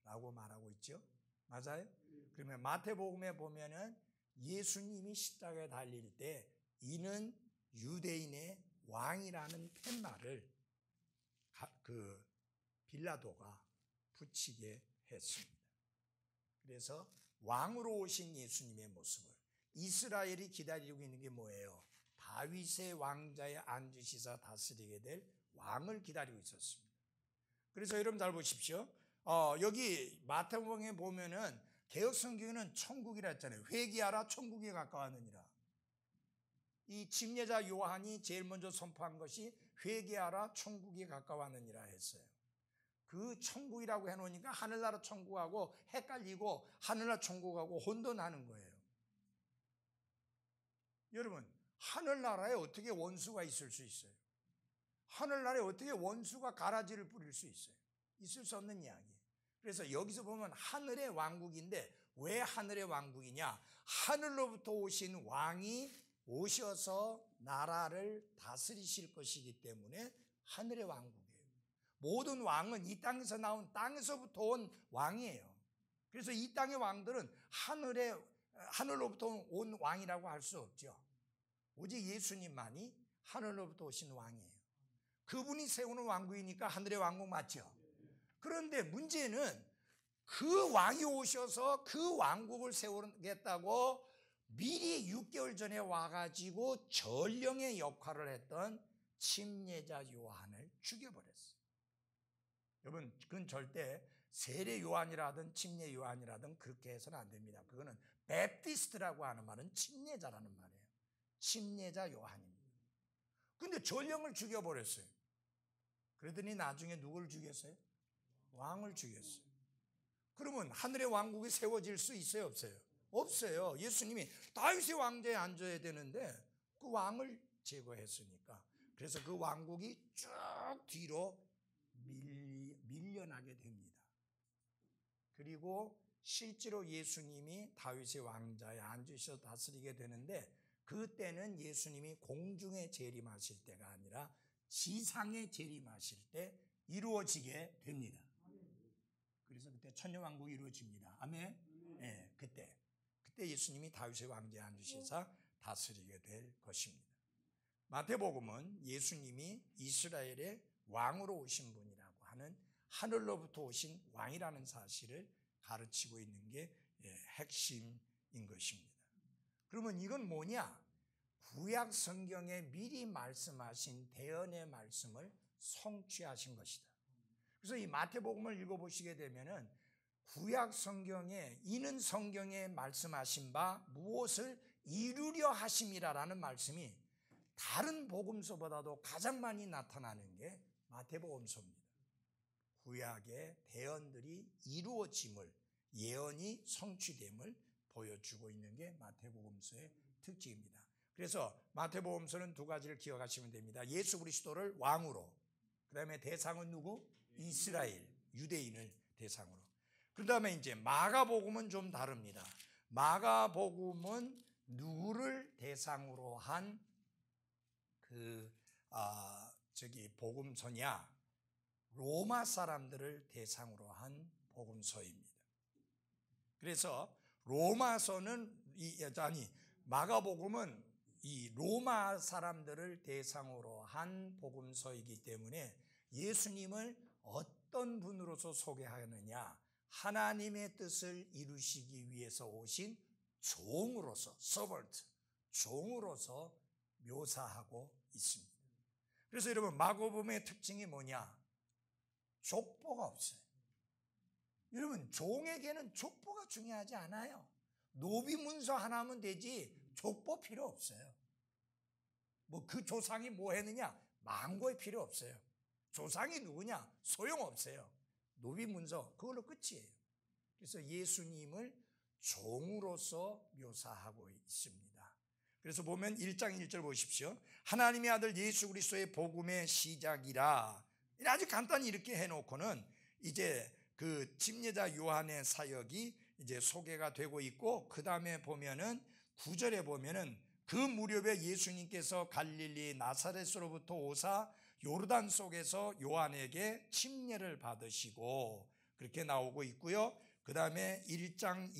라고 말하고 있죠. 맞아요? 그러면 마태복음에 보면은 예수님이 십자가에 달릴 때 이는 유대인의 왕이라는 팻말을 빌라도가 붙이게 했습니다. 그래서 왕으로 오신 예수님의 모습을 이스라엘이 기다리고 있는 게 뭐예요? 다윗의 왕자에 앉으시사 다스리게 될 왕을 기다리고 있었습니다. 그래서 여러분 잘 보십시오. 여기 마태복음에 보면은 개역성경에는 천국이라 했잖아요. 회개하라, 천국에 가까웠느니라. 이 침례자 요한이 제일 먼저 선포한 것이 회개하라, 천국에 가까웠느니라 했어요. 그 천국이라고 해놓으니까 하늘나라 천국하고 헷갈리고 하늘나라 천국하고 혼돈하는 거예요. 여러분, 하늘나라에 어떻게 원수가 있을 수 있어요? 하늘나라에 어떻게 원수가 가라지를 뿌릴 수 있어요? 있을 수 없는 이야기예요. 그래서 여기서 보면 하늘의 왕국인데 왜 하늘의 왕국이냐? 하늘로부터 오신 왕이 오셔서 나라를 다스리실 것이기 때문에 하늘의 왕국이에요. 모든 왕은 이 땅에서 나온 땅에서부터 온 왕이에요. 그래서 이 땅의 왕들은 하늘로부터 온 왕이라고 할 수 없죠. 오직 예수님만이 하늘로부터 오신 왕이에요. 그분이 세우는 왕국이니까 하늘의 왕국 맞죠? 그런데 문제는 그 왕이 오셔서 그 왕국을 세우겠다고 미리 6개월 전에 와가지고 전령의 역할을 했던 침례자 요한을 죽여버렸어요. 여러분, 그건 절대 세례 요한이라든 침례 요한이라든 그렇게 해서는 안 됩니다. 그거는 베프티스트라고 하는 말은 침례자라는 말이에요. 침례자 요한입니다. 근데 전령을 죽여버렸어요. 그러더니 나중에 누굴 죽였어요? 왕을 죽였어요. 그러면 하늘의 왕국이 세워질 수 있어요, 없어요? 없어요. 예수님이 다윗의 왕좌에 앉아야 되는데 그 왕을 제거했으니까. 그래서 그 왕국이 쭉 뒤로 밀려나게 됩니다. 그리고 실제로 예수님이 다윗의 왕좌에 앉으셔서 다스리게 되는데 그때는 예수님이 공중에 재림하실 때가 아니라 지상에 재림하실 때 이루어지게 됩니다. 그래서 그때 천년왕국이 이루어집니다. 아멘. 네, 그때 예수님이 다윗의 왕좌에 앉으셔서 다스리게 될 것입니다. 마태복음은 예수님이 이스라엘의 왕으로 오신 분이라고 하는 하늘로부터 오신 왕이라는 사실을 가르치고 있는 게 핵심인 것입니다. 그러면 이건 뭐냐? 구약 성경에 미리 말씀하신 대언의 말씀을 성취하신 것이다. 그래서 이 마태복음을 읽어보시게 되면은 구약 성경에 이는 성경에 말씀하신 바 무엇을 이루려 하심이라라는 말씀이 다른 복음서보다도 가장 많이 나타나는 게 마태복음서입니다. 구약의 대언들이 이루어짐을, 예언이 성취됨을 보여주고 있는 게 마태복음서의 특징입니다. 그래서 마태복음서는 두 가지를 기억하시면 됩니다. 예수 그리스도를 왕으로, 그 다음에 대상은 누구? 이스라엘, 유대인을 대상으로. 그 다음에 이제 마가복음은 좀 다릅니다. 마가복음은 누구를 대상으로 한 복음서냐? 로마 사람들을 대상으로 한 복음서입니다. 그래서 마가복음은 이 로마 사람들을 대상으로 한 복음서이기 때문에 예수님을 어떤 분으로서 소개하느냐? 하나님의 뜻을 이루시기 위해서 오신 종으로서, 서번트, 종으로서 묘사하고 있습니다. 그래서 여러분, 마가복음의 특징이 뭐냐? 족보가 없어요. 여러분, 종에게는 족보가 중요하지 않아요. 노비문서 하나면 되지 족보 필요 없어요. 뭐 그 조상이 뭐 했느냐? 망고에 필요 없어요. 조상이 누구냐? 소용없어요. 노비문서 그걸로 끝이에요. 그래서 예수님을 종으로서 묘사하고 있습니다. 그래서 보면 1장 1절 보십시오. 하나님의 아들 예수 그리스도의 복음의 시작이라. 아주 간단히 이렇게 해놓고는 이제 그 침례자 요한의 사역이 이제 소개가 되고 있고, 그 다음에 보면은 9절에 보면은 그 무렵에 예수님께서 갈릴리 나사렛으로부터 오사 요르단 속에서 요한에게 침례를 받으시고, 그렇게 나오고 있고요. 그 다음에 1장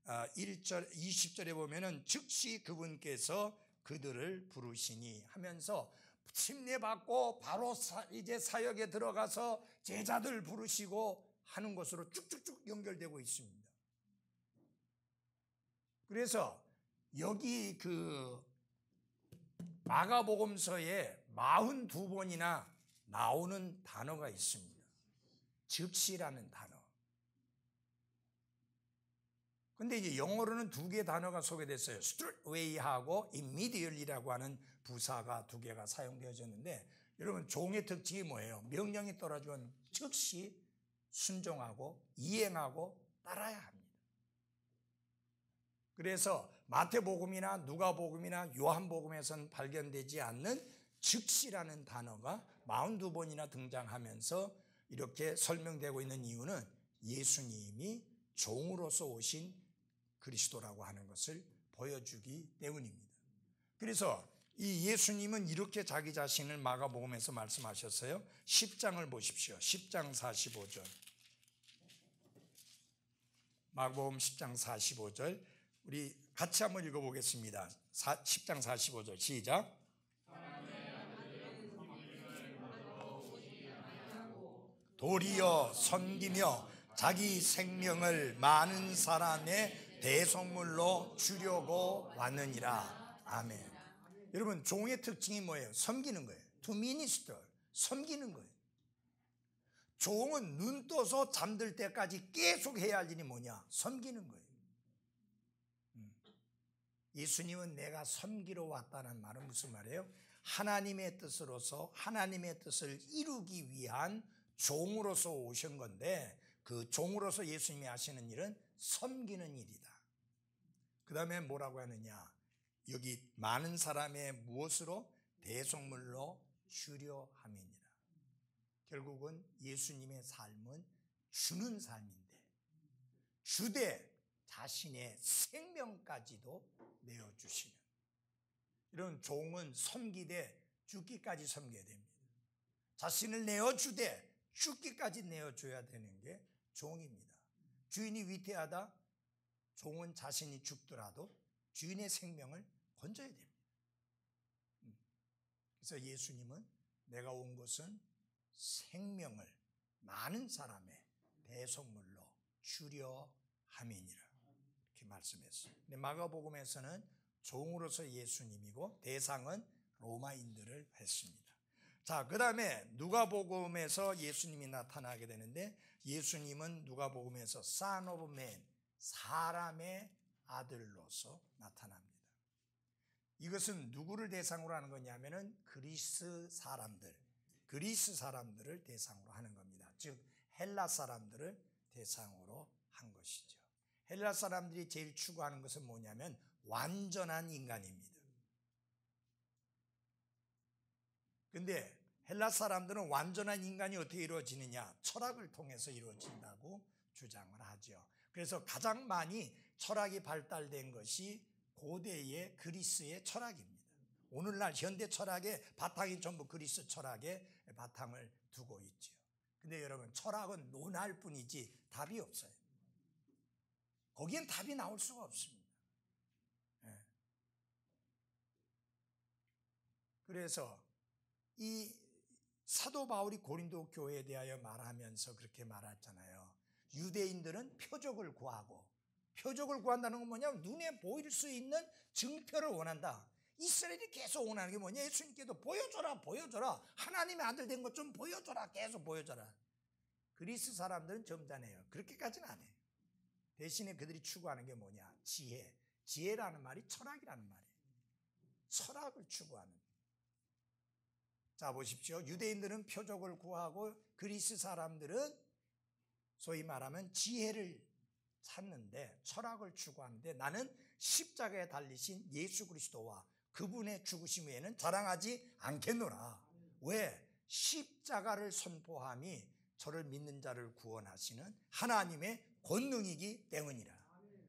20절에 보면은 즉시 그분께서 그들을 부르시니 하면서 침례받고 바로 이제 사역에 들어가서 제자들 부르시고 하는 것으로 쭉쭉쭉 연결되고 있습니다. 그래서 여기 그 마가복음서에 42번이나 나오는 단어가 있습니다. 즉시라는 단어. 근데 이제 영어로는 두 개의 단어가 소개됐어요. straightway하고 immediately라고 하는 부사가 두 개가 사용되어졌는데, 여러분, 종의 특징이 뭐예요? 명령이 떨어지면 즉시 순종하고 이행하고 따라야 합니다. 그래서 마태복음이나 누가복음이나 요한복음에서는 발견되지 않는 즉시라는 단어가 42번이나 등장하면서 이렇게 설명되고 있는 이유는 예수님이 종으로서 오신 그리스도라고 하는 것을 보여주기 때문입니다. 그래서 이 예수님은 이렇게 자기 자신을 마가복음에서 말씀하셨어요. 10장을 보십시오. 10장 45절. 마가복음 10장 45절. 우리 같이 한번 읽어보겠습니다. 10장 45절 시작. 도리어 섬기며 자기 생명을 많은 사람의 대속물로 주려고 왔느니라. 아멘. 여러분, 종의 특징이 뭐예요? 섬기는 거예요. To minister, 섬기는 거예요. 종은 눈 떠서 잠들 때까지 계속 해야 할 일이 뭐냐? 섬기는 거예요. 예수님은 내가 섬기러 왔다는 말은 무슨 말이에요? 하나님의 뜻으로서 하나님의 뜻을 이루기 위한 종으로서 오신 건데, 그 종으로서 예수님이 하시는 일은 섬기는 일이다. 그 다음에 뭐라고 하느냐? 여기 많은 사람의 무엇으로? 대속물로 주려 함이니라. 결국은 예수님의 삶은 주는 삶인데, 주되 자신의 생명까지도 내어주시는, 이런 종은 섬기되 죽기까지 섬겨야 됩니다. 자신을 내어주되 죽기까지 내어줘야 되는 게 종입니다. 주인이 위태하다? 종은 자신이 죽더라도 주인의 생명을 건져야 됩니다. 그래서 예수님은 내가 온 것은 생명을 많은 사람의 대속물로 주려 함이니라 이렇게 말씀했어요. 근데 마가복음에서는 종으로서 예수님이고 대상은 로마인들을 했습니다. 자, 그 다음에 누가복음에서 예수님이 나타나게 되는데 예수님은 누가복음에서 Son of Man, 사람의 아들로서 나타납니다. 이것은 누구를 대상으로 하는 거냐면은 그리스 사람들을 대상으로 하는 겁니다. 즉 헬라 사람들을 대상으로 한 것이죠. 헬라 사람들이 제일 추구하는 것은 뭐냐면 완전한 인간입니다. 근데 헬라 사람들은 완전한 인간이 어떻게 이루어지느냐? 철학을 통해서 이루어진다고 주장을 하죠. 그래서 가장 많이 철학이 발달된 것이 고대의 그리스의 철학입니다. 오늘날 현대 철학의 바탕이 전부 그리스 철학의 바탕을 두고 있죠. 근데 여러분, 철학은 논할 뿐이지 답이 없어요. 거기엔 답이 나올 수가 없습니다. 그래서 이 사도 바울이 고린도 교회에 대하여 말하면서 그렇게 말했잖아요. 유대인들은 표적을 구하고, 표적을 구한다는 건 뭐냐면 눈에 보일 수 있는 증표를 원한다. 이스라엘이 계속 원하는 게 뭐냐? 예수님께도 보여줘라. 하나님의 아들 된 것 좀 보여줘라. 계속 보여줘라. 그리스 사람들은 점잖아요. 그렇게까지는 안 해요. 대신에 그들이 추구하는 게 뭐냐? 지혜라는 말이 철학이라는 말이에요. 철학을 추구하는. 자, 보십시오. 유대인들은 표적을 구하고 그리스 사람들은 소위 말하면 지혜를 찾는데, 철학을 추구하는데, 나는 십자가에 달리신 예수 그리스도와 그분의 죽으심 외에는 자랑하지 않겠노라. 왜? 십자가를 선포함이 저를 믿는 자를 구원하시는 하나님의 권능이기 때문이라.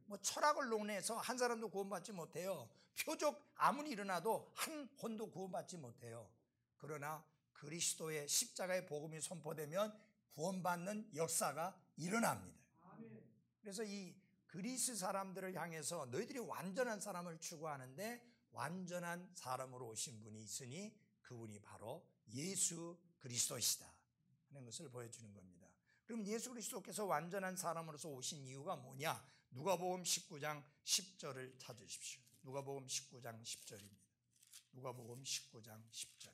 뭐 철학을 논해서 한 사람도 구원받지 못해요. 표적 아무리 일어나도 한 혼도 구원받지 못해요. 그러나 그리스도의 십자가의 복음이 선포되면 구원받는 역사가 일어납니다. 그래서 이 그리스 사람들을 향해서 너희들이 완전한 사람을 추구하는데 완전한 사람으로 오신 분이 있으니 그분이 바로 예수 그리스도시다 하는 것을 보여주는 겁니다. 그럼 예수 그리스도께서 완전한 사람으로서 오신 이유가 뭐냐? 누가복음 19장 10절을 찾으십시오. 누가복음 19장 10절입니다. 누가복음 19장 10절.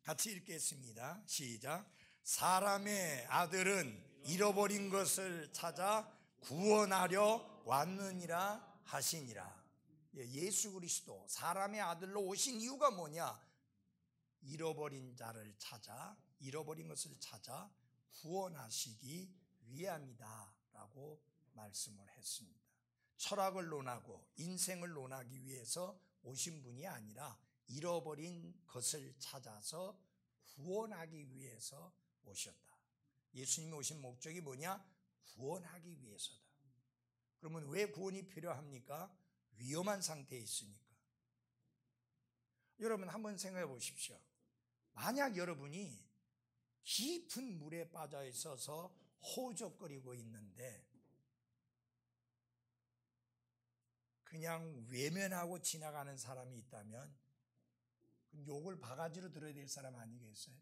같이 읽겠습니다. 시작. 사람의 아들은 잃어버린 것을 찾아 구원하려 왔느니라 하시니라. 예수 그리스도 사람의 아들로 오신 이유가 뭐냐? 잃어버린 것을 찾아 구원하시기 위함이다 라고 말씀을 했습니다. 철학을 논하고 인생을 논하기 위해서 오신 분이 아니라 잃어버린 것을 찾아서 구원하기 위해서 오셨다. 예수님이 오신 목적이 뭐냐? 구원하기 위해서다. 그러면 왜 구원이 필요합니까? 위험한 상태에 있으니까. 여러분 한번 생각해 보십시오. 만약 여러분이 깊은 물에 빠져 있어서 호적거리고 있는데 그냥 외면하고 지나가는 사람이 있다면 욕을 바가지로 들어야 될 사람 아니겠어요?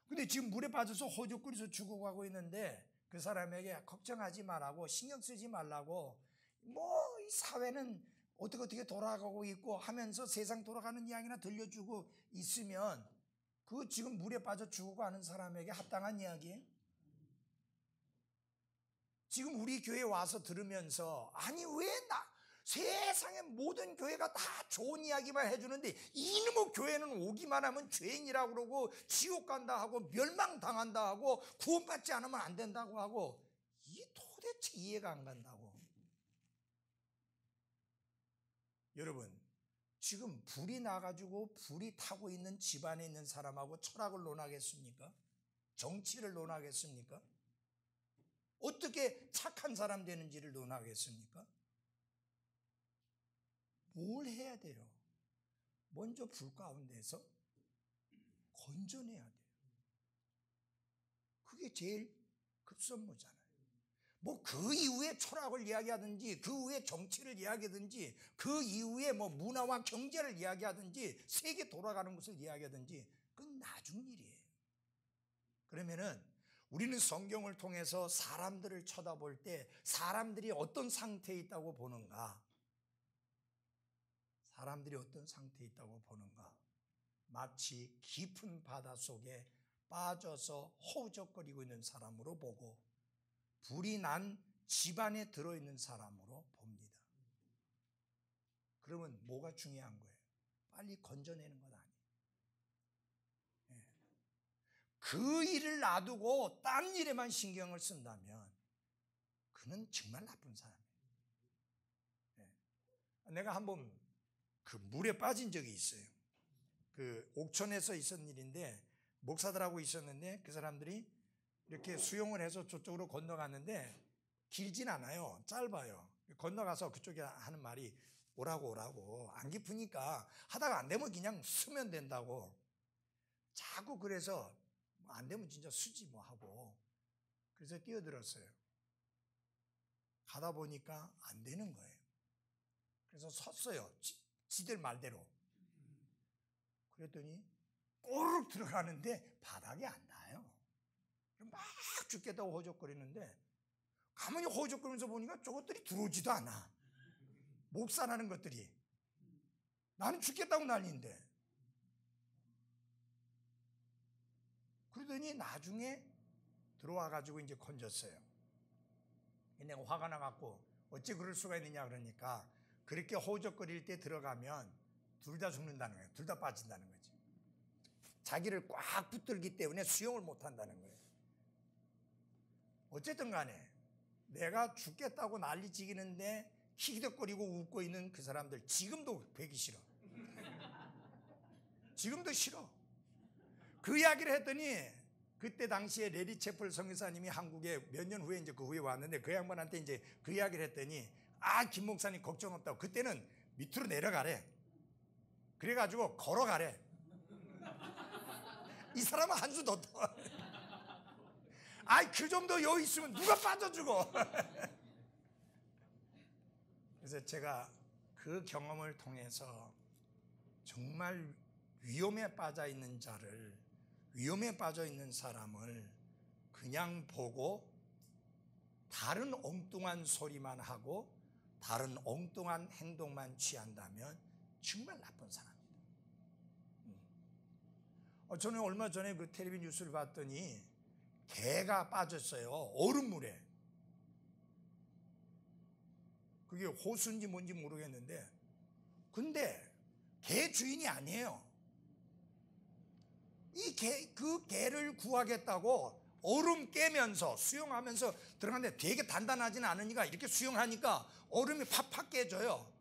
근데 지금 물에 빠져서 호적거리서 죽어가고 있는데 그 사람에게 걱정하지 말라고, 신경 쓰지 말라고, 뭐 이 사회는 어떻게 돌아가고 있고 하면서 세상 돌아가는 이야기나 들려주고 있으면 그 지금 물에 빠져 죽어가는 사람에게 합당한 이야기예요? 지금 우리 교회 와서 들으면서 아니 왜 세상의 모든 교회가 다 좋은 이야기만 해주는데 이놈의 교회는 오기만 하면 죄인이라고 그러고 지옥 간다 하고 멸망당한다 하고 구원받지 않으면 안 된다고 하고, 이게 도대체 이해가 안 간다고. 여러분 지금 불이 나가지고 불이 타고 있는 집안에 있는 사람하고 철학을 논하겠습니까? 정치를 논하겠습니까? 어떻게 착한 사람 되는지를 논하겠습니까? 뭘 해야 돼요? 먼저 불 가운데서 건져내야 돼요. 그게 제일 급선무잖아요. 뭐 그 이후에 철학을 이야기하든지 그 이후에 정치를 이야기하든지 그 이후에 뭐 문화와 경제를 이야기하든지 세계 돌아가는 것을 이야기하든지 그건 나중 일이에요. 그러면은 우리는 성경을 통해서 사람들을 쳐다볼 때 사람들이 어떤 상태에 있다고 보는가? 사람들이 어떤 상태에 있다고 보는가? 마치 깊은 바다 속에 빠져서 허우적거리고 있는 사람으로 보고 불이 난 집안에 들어있는 사람으로 봅니다. 그러면 뭐가 중요한 거예요? 빨리 건져내는 것 아니에요. 그 일을 놔두고 딴 일에만 신경을 쓴다면 그는 정말 나쁜 사람이에요. 내가 한번 그 물에 빠진 적이 있어요. 그 옥천에서 있었던 일인데 목사들하고 있었는데 그 사람들이 이렇게 수영을 해서 저쪽으로 건너갔는데 길진 않아요. 짧아요. 건너가서 그쪽에 하는 말이 오라고 안 깊으니까 하다가 안 되면 그냥 쓰면 된다고 자꾸 그래서 안 되면 진짜 쓰지 뭐 하고 그래서 뛰어들었어요. 가다 보니까 안 되는 거예요. 그래서 섰어요. 지들 말대로. 그랬더니 꼬르륵 들어가는데 바닥에 안 닿아요. 막 죽겠다고 호적거리는데 가만히 호적거리면서 보니까 저것들이 들어오지도 않아. 목살하는 것들이. 나는 죽겠다고 난리인데. 그러더니 나중에 들어와가지고 이제 건졌어요. 내가 화가 나갖고 어찌 그럴 수가 있느냐 그러니까 그렇게 호적거릴 때 들어가면 둘 다 죽는다는 거예요. 둘 다 빠진다는 거지. 자기를 꽉 붙들기 때문에 수영을 못한다는 거예요. 어쨌든 간에 내가 죽겠다고 난리치기는데 키득거리고 웃고 있는 그 사람들 지금도 뵈기 싫어. 지금도 싫어. 그 이야기를 했더니 그때 당시에 레리 채플 선교사님이 한국에 몇 년 후에 이제 그 후에 왔는데 그 양반한테 이제 그 이야기를 했더니 김 목사님 걱정 없다고. 그때는 밑으로 내려가래. 그래가지고 걸어가래. 이 사람은 한 수 더 떠. 그 정도 여유 있으면 누가 빠져 죽어. 그래서 제가 그 경험을 통해서 정말 위험에 빠져 있는 자를, 위험에 빠져 있는 사람을 그냥 보고 다른 엉뚱한 소리만 하고 다른 엉뚱한 행동만 취한다면 정말 나쁜 사람입니다. 저는 얼마 전에 그 텔레비 뉴스를 봤더니 개가 빠졌어요. 얼음물에. 그게 호수인지 뭔지 모르겠는데 근데 개 주인이 아니에요. 그 개를 구하겠다고 얼음 깨면서 수영하면서 들어갔는데 되게 단단하지는 않으니까 이렇게 수영하니까 얼음이 팍팍 깨져요.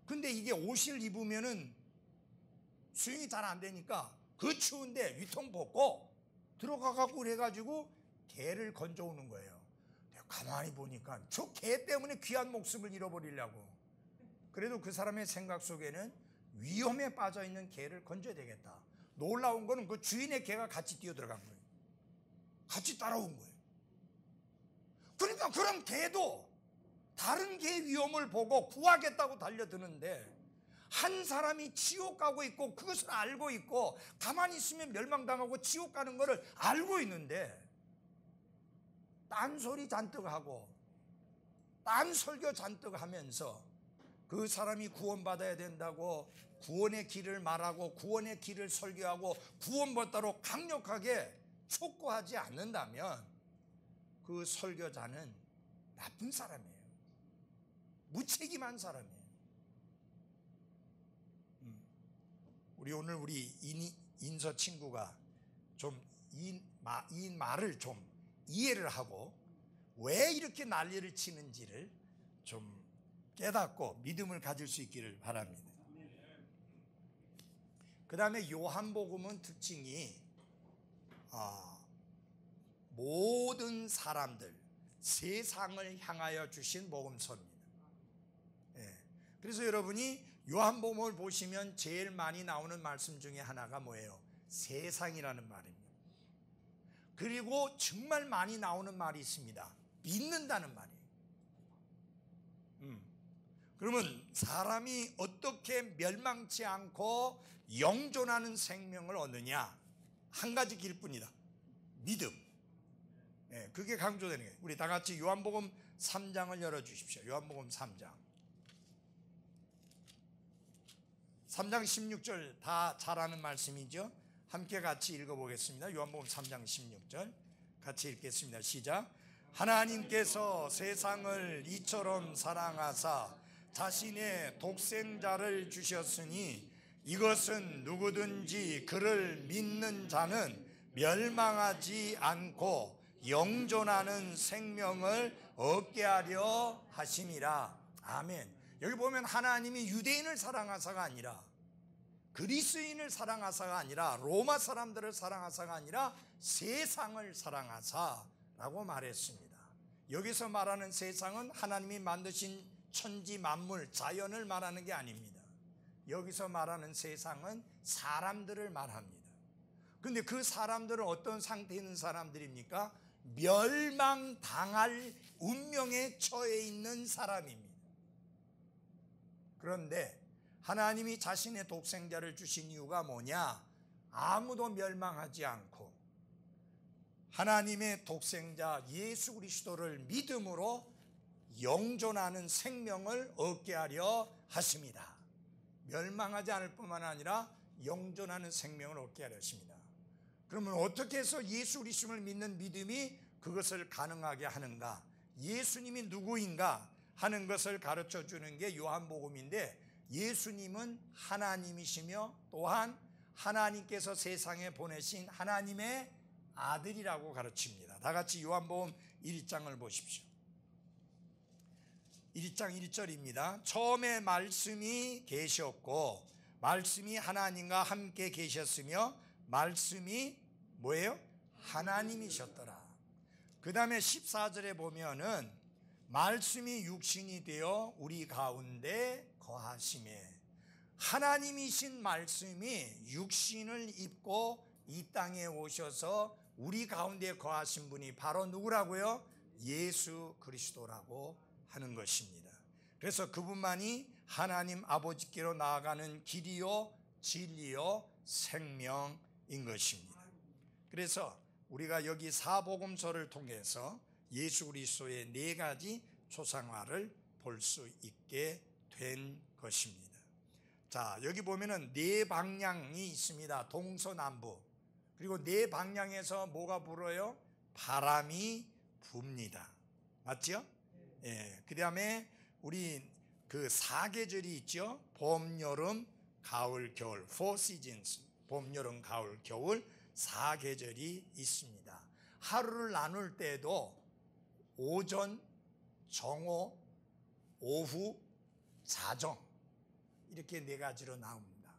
근데 이게 옷을 입으면은 수영이 잘 안 되니까 그 추운데 위통 벗고 들어가갖고 그래가지고 개를 건져오는 거예요. 내가 가만히 보니까 저 개 때문에 귀한 목숨을 잃어버리려고. 그래도 그 사람의 생각 속에는 위험에 빠져있는 개를 건져야 되겠다. 놀라운 거는 그 주인의 개가 같이 뛰어들어간 거예요. 같이 따라온 거예요. 그러니까 그런 개도 다른 개 위험을 보고 구하겠다고 달려드는데 한 사람이 지옥 가고 있고 그것을 알고 있고 가만히 있으면 멸망당하고 지옥 가는 것을 알고 있는데 딴소리 잔뜩 하고 딴 설교 잔뜩 하면서 그 사람이 구원받아야 된다고 구원의 길을 말하고 구원의 길을 설교하고 구원받도록 강력하게 촉구하지 않는다면 그 설교자는 나쁜 사람이에요. 무책임한 사람이에요. 우리 오늘 우리 인서 친구가 좀 이 말을 좀 이해를 하고 왜 이렇게 난리를 치는지를 좀 깨닫고 믿음을 가질 수 있기를 바랍니다. 그 다음에 요한복음은 특징이 모든 사람들, 세상을 향하여 주신 복음서입니다. 그래서 여러분이 요한복음을 보시면 제일 많이 나오는 말씀 중에 하나가 뭐예요? 세상이라는 말입니다. 그리고 정말 많이 나오는 말이 있습니다. 믿는다는 말이에요. 그러면 사람이 어떻게 멸망치 않고 영존하는 생명을 얻느냐? 한 가지 길뿐이다. 믿음. 그게 강조되는 거예요. 우리 다 같이 요한복음 3장을 열어주십시오. 요한복음 3장. 3장 16절 다 잘 아는 말씀이죠. 함께 같이 읽어보겠습니다. 요한복음 3장 16절 같이 읽겠습니다. 시작. 하나님께서 세상을 이처럼 사랑하사 자신의 독생자를 주셨으니 이것은 누구든지 그를 믿는 자는 멸망하지 않고 영존하는 생명을 얻게 하려 하심이라. 아멘. 여기 보면 하나님이 유대인을 사랑하사가 아니라, 그리스인을 사랑하사가 아니라, 로마 사람들을 사랑하사가 아니라 세상을 사랑하사라고 말했습니다. 여기서 말하는 세상은 하나님이 만드신 천지 만물 자연을 말하는 게 아닙니다. 여기서 말하는 세상은 사람들을 말합니다. 근데 그 사람들은 어떤 상태에 있는 사람들입니까? 멸망당할 운명에 처해 있는 사람입니다. 그런데 하나님이 자신의 독생자를 주신 이유가 뭐냐? 아무도 멸망하지 않고 하나님의 독생자 예수 그리스도를 믿음으로 영존하는 생명을 얻게 하려 하십니다. 멸망하지 않을 뿐만 아니라 영존하는 생명을 얻게 하려 하십니다. 그러면 어떻게 해서 예수 그리스도를 믿는 믿음이 그것을 가능하게 하는가? 예수님이 누구인가 하는 것을 가르쳐 주는 게 요한복음인데, 예수님은 하나님이시며 또한 하나님께서 세상에 보내신 하나님의 아들이라고 가르칩니다. 다 같이 요한복음 1장을 보십시오. 1장 1절입니다. 처음에 말씀이 계셨고 말씀이 하나님과 함께 계셨으며 말씀이 뭐예요? 하나님이셨더라. 그 다음에 14절에 보면은 말씀이 육신이 되어 우리 가운데 거하심에, 하나님이신 말씀이 육신을 입고 이 땅에 오셔서 우리 가운데 거하신 분이 바로 누구라고요? 예수 그리스도라고 하는 것입니다. 그래서 그분만이 하나님 아버지께로 나아가는 길이요 진리요 생명인 것입니다. 그래서 우리가 여기 사복음서를 통해서 예수 그리스도의 네 가지 초상화를 볼 수 있게 된 것입니다. 자, 여기 보면은 네 방향이 있습니다. 동서남북. 그리고 네 방향에서 뭐가 불어요? 바람이 붑니다. 맞죠? 예. 그 다음에 우리 그 사계절이 있죠. 봄, 여름, 가을, 겨울. Four seasons. 봄, 여름, 가을, 겨울 사계절이 있습니다. 하루를 나눌 때도 오전, 정오, 오후, 자정 이렇게 네 가지로 나옵니다.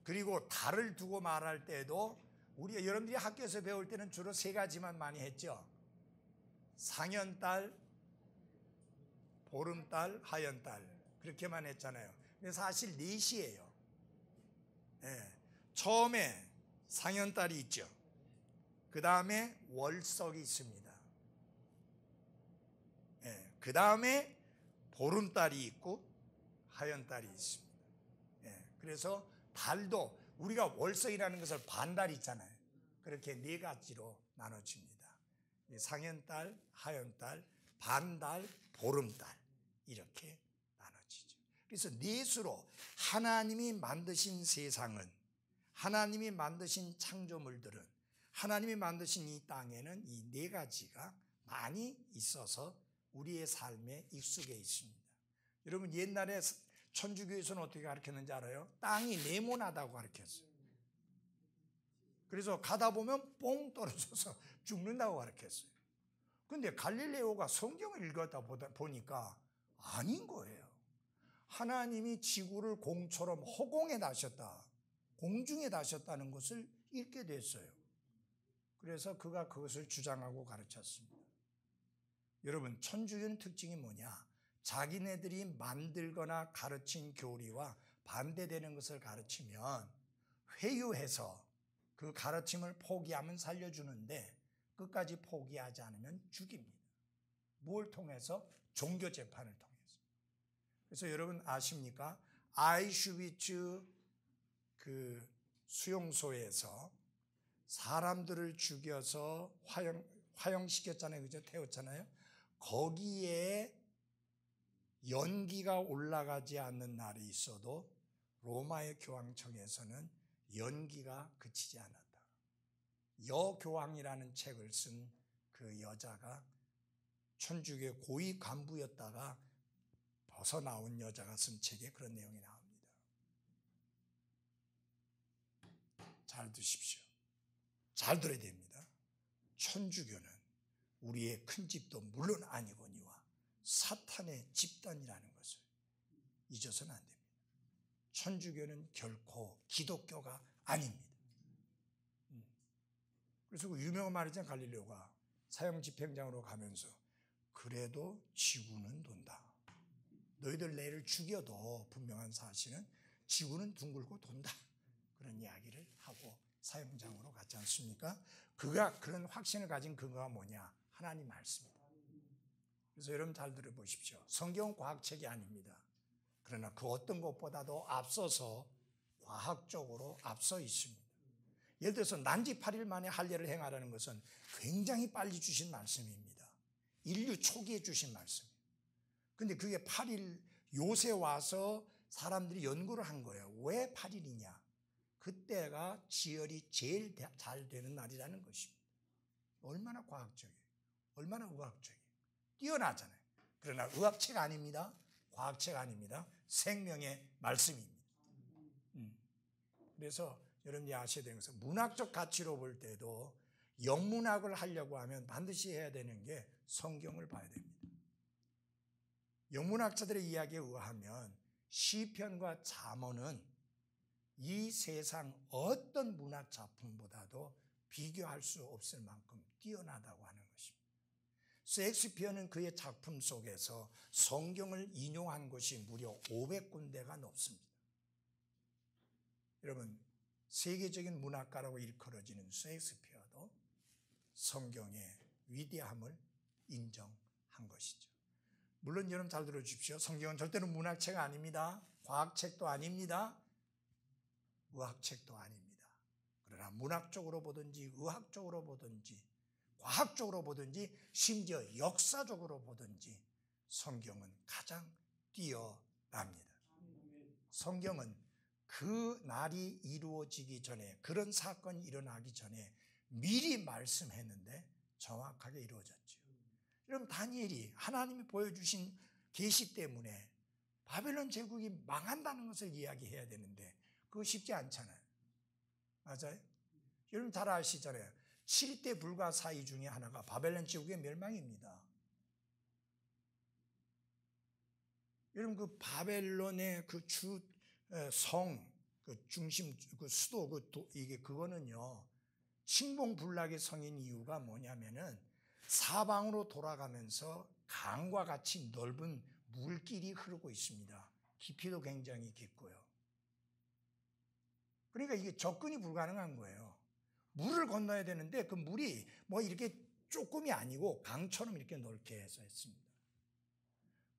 그리고 달을 두고 말할 때도 우리 여러분들이 학교에서 배울 때는 주로 세 가지만 많이 했죠. 상현달, 보름달, 하현달 그렇게만 했잖아요. 근데 사실 넷이에요. 예. 처음에 상현달이 있죠. 그 다음에 월석이 있습니다. 예. 그 다음에 보름달이 있고 하현달이 있습니다. 예. 그래서 달도 우리가 월석이라는 것을 반달 있잖아요. 그렇게 네 가지로 나눠집니다. 상현달, 하현달, 반달, 보름달 이렇게 나눠지죠. 그래서 넷으로 하나님이 만드신 세상은, 하나님이 만드신 창조물들은, 하나님이 만드신 이 땅에는 이 네 가지가 많이 있어서 우리의 삶에 익숙해 있습니다. 여러분 옛날에 천주교에서는 어떻게 가르쳤는지 알아요? 땅이 네모나다고 가르쳤어요. 그래서 가다 보면 뽕 떨어져서 죽는다고 가르쳤어요. 근데 갈릴레오가 성경을 읽었다 보니까 아닌 거예요. 하나님이 지구를 공처럼 허공에 다셨다, 공중에 다셨다는 것을 읽게 됐어요. 그래서 그가 그것을 주장하고 가르쳤습니다. 여러분 천주교는 특징이 뭐냐? 자기네들이 만들거나 가르친 교리와 반대되는 것을 가르치면 회유해서 그 가르침을 포기하면 살려주는데 끝까지 포기하지 않으면 죽입니다. 뭘 통해서? 종교 재판을 통해서. 그래서 여러분 아십니까? 아이슈비츠 그 수용소에서 사람들을 죽여서 화형시켰잖아요. 그죠? 태웠잖아요. 거기에 연기가 올라가지 않는 날이 있어도 로마의 교황청에서는 연기가 그치지 않았다. 여교황이라는 책을 쓴 그 여자가 천주교 고위 간부였다가 벗어나온 여자가 쓴 책에 그런 내용이 나옵니다. 잘 드십시오. 잘 들어야 됩니다. 천주교는 우리의 큰 집도 물론 아니거니와 사탄의 집단이라는 것을 잊어서는 안 됩니다. 천주교는 결코 기독교가 아닙니다. 그래서 그 유명한 말이잖아요. 갈릴레오가 사형 집행장으로 가면서 그래도 지구는 돈다. 너희들 내를 죽여도 분명한 사실은 지구는 둥글고 돈다. 그런 이야기를 하고 사형장으로 갔지 않습니까? 그가 그런 확신을 가진 근거가 뭐냐? 하나님 말씀입니다. 그래서 여러분 잘 들어보십시오. 성경은 과학책이 아닙니다. 그러나 그 어떤 것보다도 앞서서 과학적으로 앞서 있습니다. 예를 들어서 난지 8일 만에 할례를 행하라는 것은 굉장히 빨리 주신 말씀입니다. 인류 초기에 주신 말씀이에요. 근데 그게 8일 요새 와서 사람들이 연구를 한 거예요. 왜 8일이냐? 그때가 지혈이 제일 잘 되는 날이라는 것입니다. 얼마나 과학적이에요. 얼마나 의학적이에요. 뛰어나잖아요. 그러나 의학책 아닙니다. 과학책 아닙니다. 생명의 말씀입니다. 그래서 여러분이 아셔야 되는 것은 문학적 가치로 볼 때도 영문학을 하려고 하면 반드시 해야 되는 게 성경을 봐야 됩니다. 영문학자들의 이야기에 의하면 시편과 잠언은 이 세상 어떤 문학 작품보다도 비교할 수 없을 만큼 뛰어나다고 하는 것입니다. 셰익스피어는 그의 작품 속에서 성경을 인용한 것이 무려 500군데가 넘습니다. 여러분, 세계적인 문학가라고 일컬어지는 셰익스피어도 성경의 위대함을 인정한 것이죠. 물론 여러분 잘 들어주십시오. 성경은 절대로 문학책 아닙니다. 과학책도 아닙니다. 의학책도 아닙니다. 그러나 문학적으로 보든지 의학적으로 보든지 과학적으로 보든지 심지어 역사적으로 보든지 성경은 가장 뛰어납니다. 성경은 그 날이 이루어지기 전에, 그런 사건이 일어나기 전에 미리 말씀했는데 정확하게 이루어졌죠. 여러분, 다니엘이 하나님이 보여주신 계시 때문에 바벨론 제국이 망한다는 것을 이야기해야 되는데 그거 쉽지 않잖아요. 맞아요? 여러분 잘 아시잖아요. 7대 불가사의 중에 하나가 바벨론 제국의 멸망입니다. 여러분 그 바벨론의 그 성, 그 중심, 그 수도, 이게 그거는요, 신봉불락의 성인 이유가 뭐냐면은 사방으로 돌아가면서 강과 같이 넓은 물길이 흐르고 있습니다. 깊이도 굉장히 깊고요. 그러니까 이게 접근이 불가능한 거예요. 물을 건너야 되는데 그 물이 뭐 이렇게 조금이 아니고 강처럼 이렇게 넓게 해서 했습니다.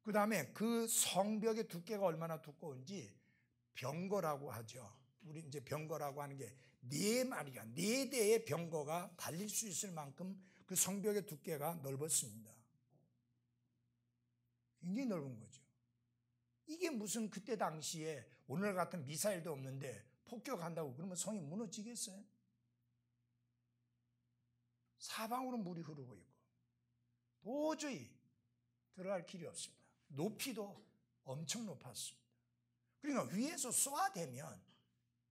그 다음에 그 성벽의 두께가 얼마나 두꺼운지 병거라고 하죠. 우리 이제 병거라고 하는 게 4마리가, 4대의 병거가 달릴 수 있을 만큼 그 성벽의 두께가 넓었습니다. 굉장히 넓은 거죠. 이게 무슨 그때 당시에 오늘 같은 미사일도 없는데 폭격한다고 그러면 성이 무너지겠어요? 사방으로 물이 흐르고 있고 도저히 들어갈 길이 없습니다. 높이도 엄청 높았습니다. 그러니까 위에서 쏘아대면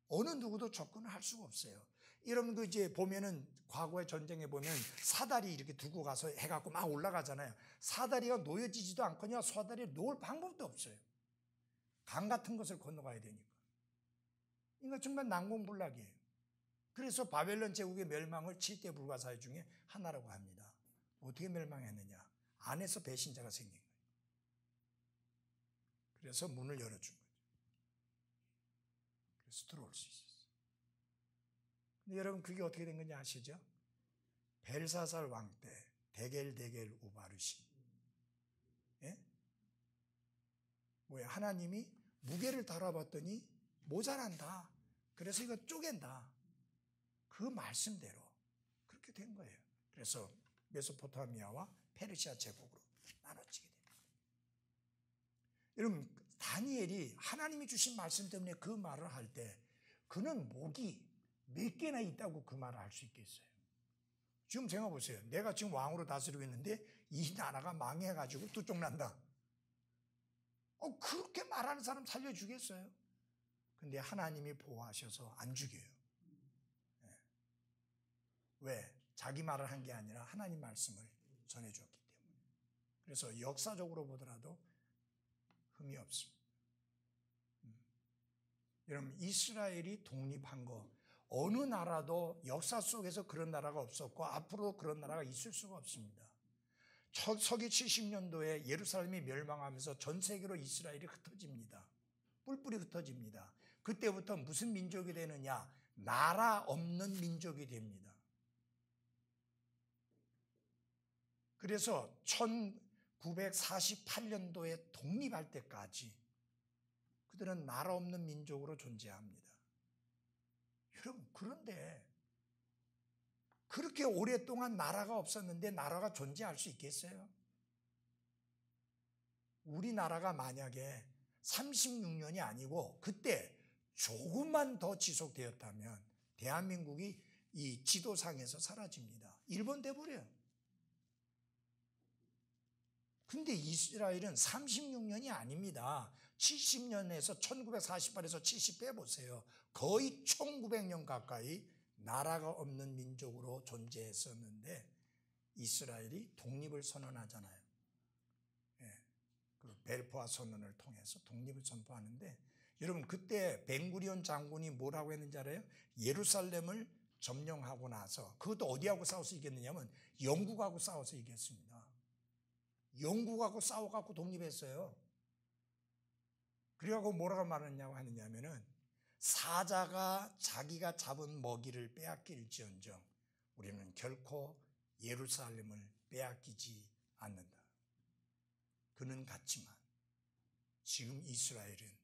어느 누구도 접근을 할 수가 없어요. 여러분 그 이제 보면은 과거의 전쟁에 보면 사다리 이렇게 두고 가서 해갖고 막 올라가잖아요. 사다리가 놓여지지도 않거나 사다리에 놓을 방법도 없어요. 강 같은 것을 건너가야 되니까. 그러니까 정말 난공불락이에요. 그래서 바벨론 제국의 멸망을 7대 불가사의 중에 하나라고 합니다. 어떻게 멸망했느냐? 안에서 배신자가 생긴 거예요. 그래서 문을 열어준 거죠. 그래서 들어올 수 있었어요. 근데 여러분 그게 어떻게 된 건지 아시죠? 벨사살 왕 때 데겔 우바르신 뭐야? 하나님이 무게를 달아봤더니 모자란다. 그래서 이거 쪼갠다. 그 말씀대로 그렇게 된 거예요. 그래서 메소포타미아와 페르시아 제국으로 나눠지게 됩니다. 여러분, 다니엘이 하나님이 주신 말씀 때문에 그 말을 할 때 그는 목이 몇 개나 있다고 그 말을 할 수 있겠어요? 지금 생각해 보세요. 내가 지금 왕으로 다스리고 있는데 이 나라가 망해가지고 뚜쪽 난다. 그렇게 말하는 사람 살려주겠어요? 근데 하나님이 보호하셔서 안 죽여요. 네. 왜? 자기 말을 한 게 아니라 하나님 말씀을 전해주었기 때문에. 그래서 역사적으로 보더라도 흠이 없습니다. 여러분, 이스라엘이 독립한 거 어느 나라도 역사 속에서 그런 나라가 없었고 앞으로 그런 나라가 있을 수가 없습니다. 서기 70년도에 예루살렘이 멸망하면서 전 세계로 이스라엘이 흩어집니다. 뿔뿔이 흩어집니다. 그때부터 무슨 민족이 되느냐? 나라 없는 민족이 됩니다. 그래서 1948년도에 독립할 때까지 그들은 나라 없는 민족으로 존재합니다. 여러분, 그런데 그렇게 오랫동안 나라가 없었는데 나라가 존재할 수 있겠어요? 우리나라가 만약에 36년이 아니고 그때 조금만 더 지속되었다면 대한민국이 이 지도상에서 사라집니다. 일본 돼버려요. 근데 이스라엘은 36년이 아닙니다. 70년에서 1948에서 70 빼보세요. 거의 1900년 가까이 나라가 없는 민족으로 존재했었는데 이스라엘이 독립을 선언하잖아요. 예, 그 벨포아 선언을 통해서 독립을 선포하는데 여러분, 그때 벤구리온 장군이 뭐라고 했는지 알아요? 예루살렘을 점령하고 나서 그것도 어디하고 싸워서 이겼느냐면 영국하고 싸워서 이겼습니다. 영국하고 싸워갖고 독립했어요. 그래갖고 뭐라고 말했냐고 하느냐면은 사자가 자기가 잡은 먹이를 빼앗길지언정 우리는 결코 예루살렘을 빼앗기지 않는다. 그는 같지만 지금 이스라엘은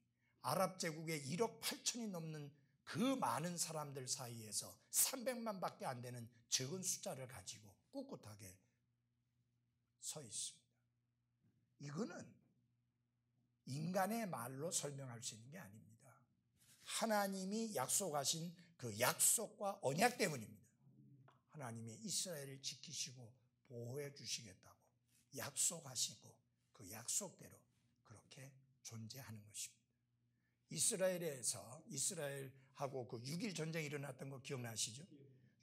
아랍 제국의 1억 8천이 넘는 그 많은 사람들 사이에서 300만 밖에 안 되는 적은 숫자를 가지고 꿋꿋하게 서 있습니다. 이거는 인간의 말로 설명할 수 있는 게 아닙니다. 하나님이 약속하신 그 약속과 언약 때문입니다. 하나님이 이스라엘을 지키시고 보호해 주시겠다고 약속하시고 그 약속대로 그렇게 존재하는 것입니다. 이스라엘하고 그 6.1 전쟁이 일어났던 거 기억나시죠?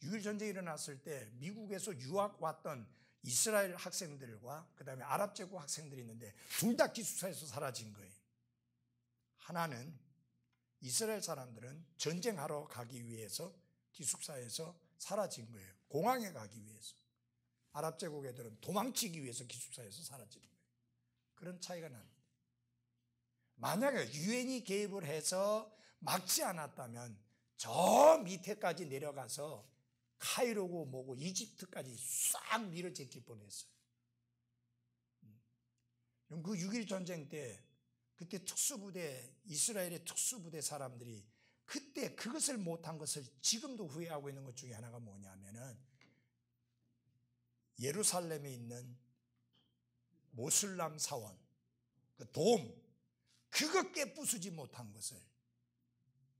6.1 전쟁이 일어났을 때 미국에서 유학 왔던 이스라엘 학생들과 그 다음에 아랍 제국 학생들이 있는데 둘 다 기숙사에서 사라진 거예요. 하나는 이스라엘 사람들은 전쟁하러 가기 위해서 기숙사에서 사라진 거예요. 공항에 가기 위해서. 아랍 제국 애들은 도망치기 위해서 기숙사에서 사라지는 거예요. 그런 차이가 납니다. 만약에 유엔이 개입을 해서 막지 않았다면 저 밑에까지 내려가서 카이로고 뭐고 이집트까지 싹 밀어제낄 뻔했어요. 그 6.1 전쟁 때 그때 특수부대, 이스라엘의 특수부대 사람들이 그때 그것을 못한 것을 지금도 후회하고 있는 것 중에 하나가 뭐냐면은 예루살렘에 있는 모슬람 사원, 그 돔, 그거 깨부수지 못한 것을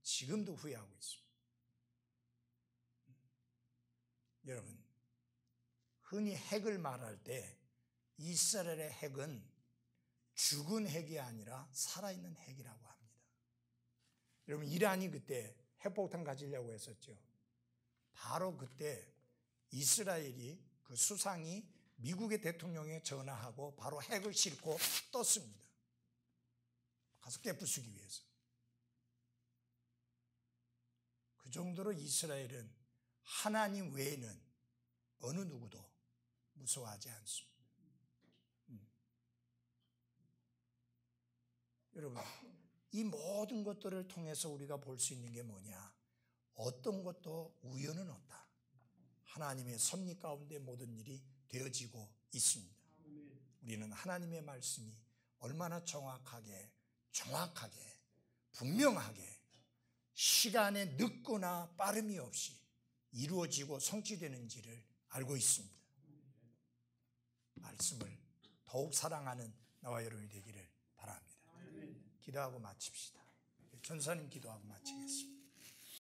지금도 후회하고 있습니다. 여러분, 흔히 핵을 말할 때 이스라엘의 핵은 죽은 핵이 아니라 살아있는 핵이라고 합니다. 여러분, 이란이 그때 핵폭탄 가지려고 했었죠. 바로 그때 이스라엘이 그 수상이 미국의 대통령에 전화하고 바로 핵을 싣고 떴습니다. 가서 깨부수기 위해서. 그 정도로 이스라엘은 하나님 외에는 어느 누구도 무서워하지 않습니다. 여러분, 이 모든 것들을 통해서 우리가 볼 수 있는 게 뭐냐? 어떤 것도 우연은 없다. 하나님의 섭리 가운데 모든 일이 되어지고 있습니다. 우리는 하나님의 말씀이 얼마나 정확하게 정확하게 분명하게 시간에 늦거나 빠름이 없이 이루어지고 성취되는지를 알고 있습니다. 말씀을 더욱 사랑하는 나와 여러분이 되기를 바랍니다. 기도하고 마칩시다. 전사님 기도하고 마치겠습니다.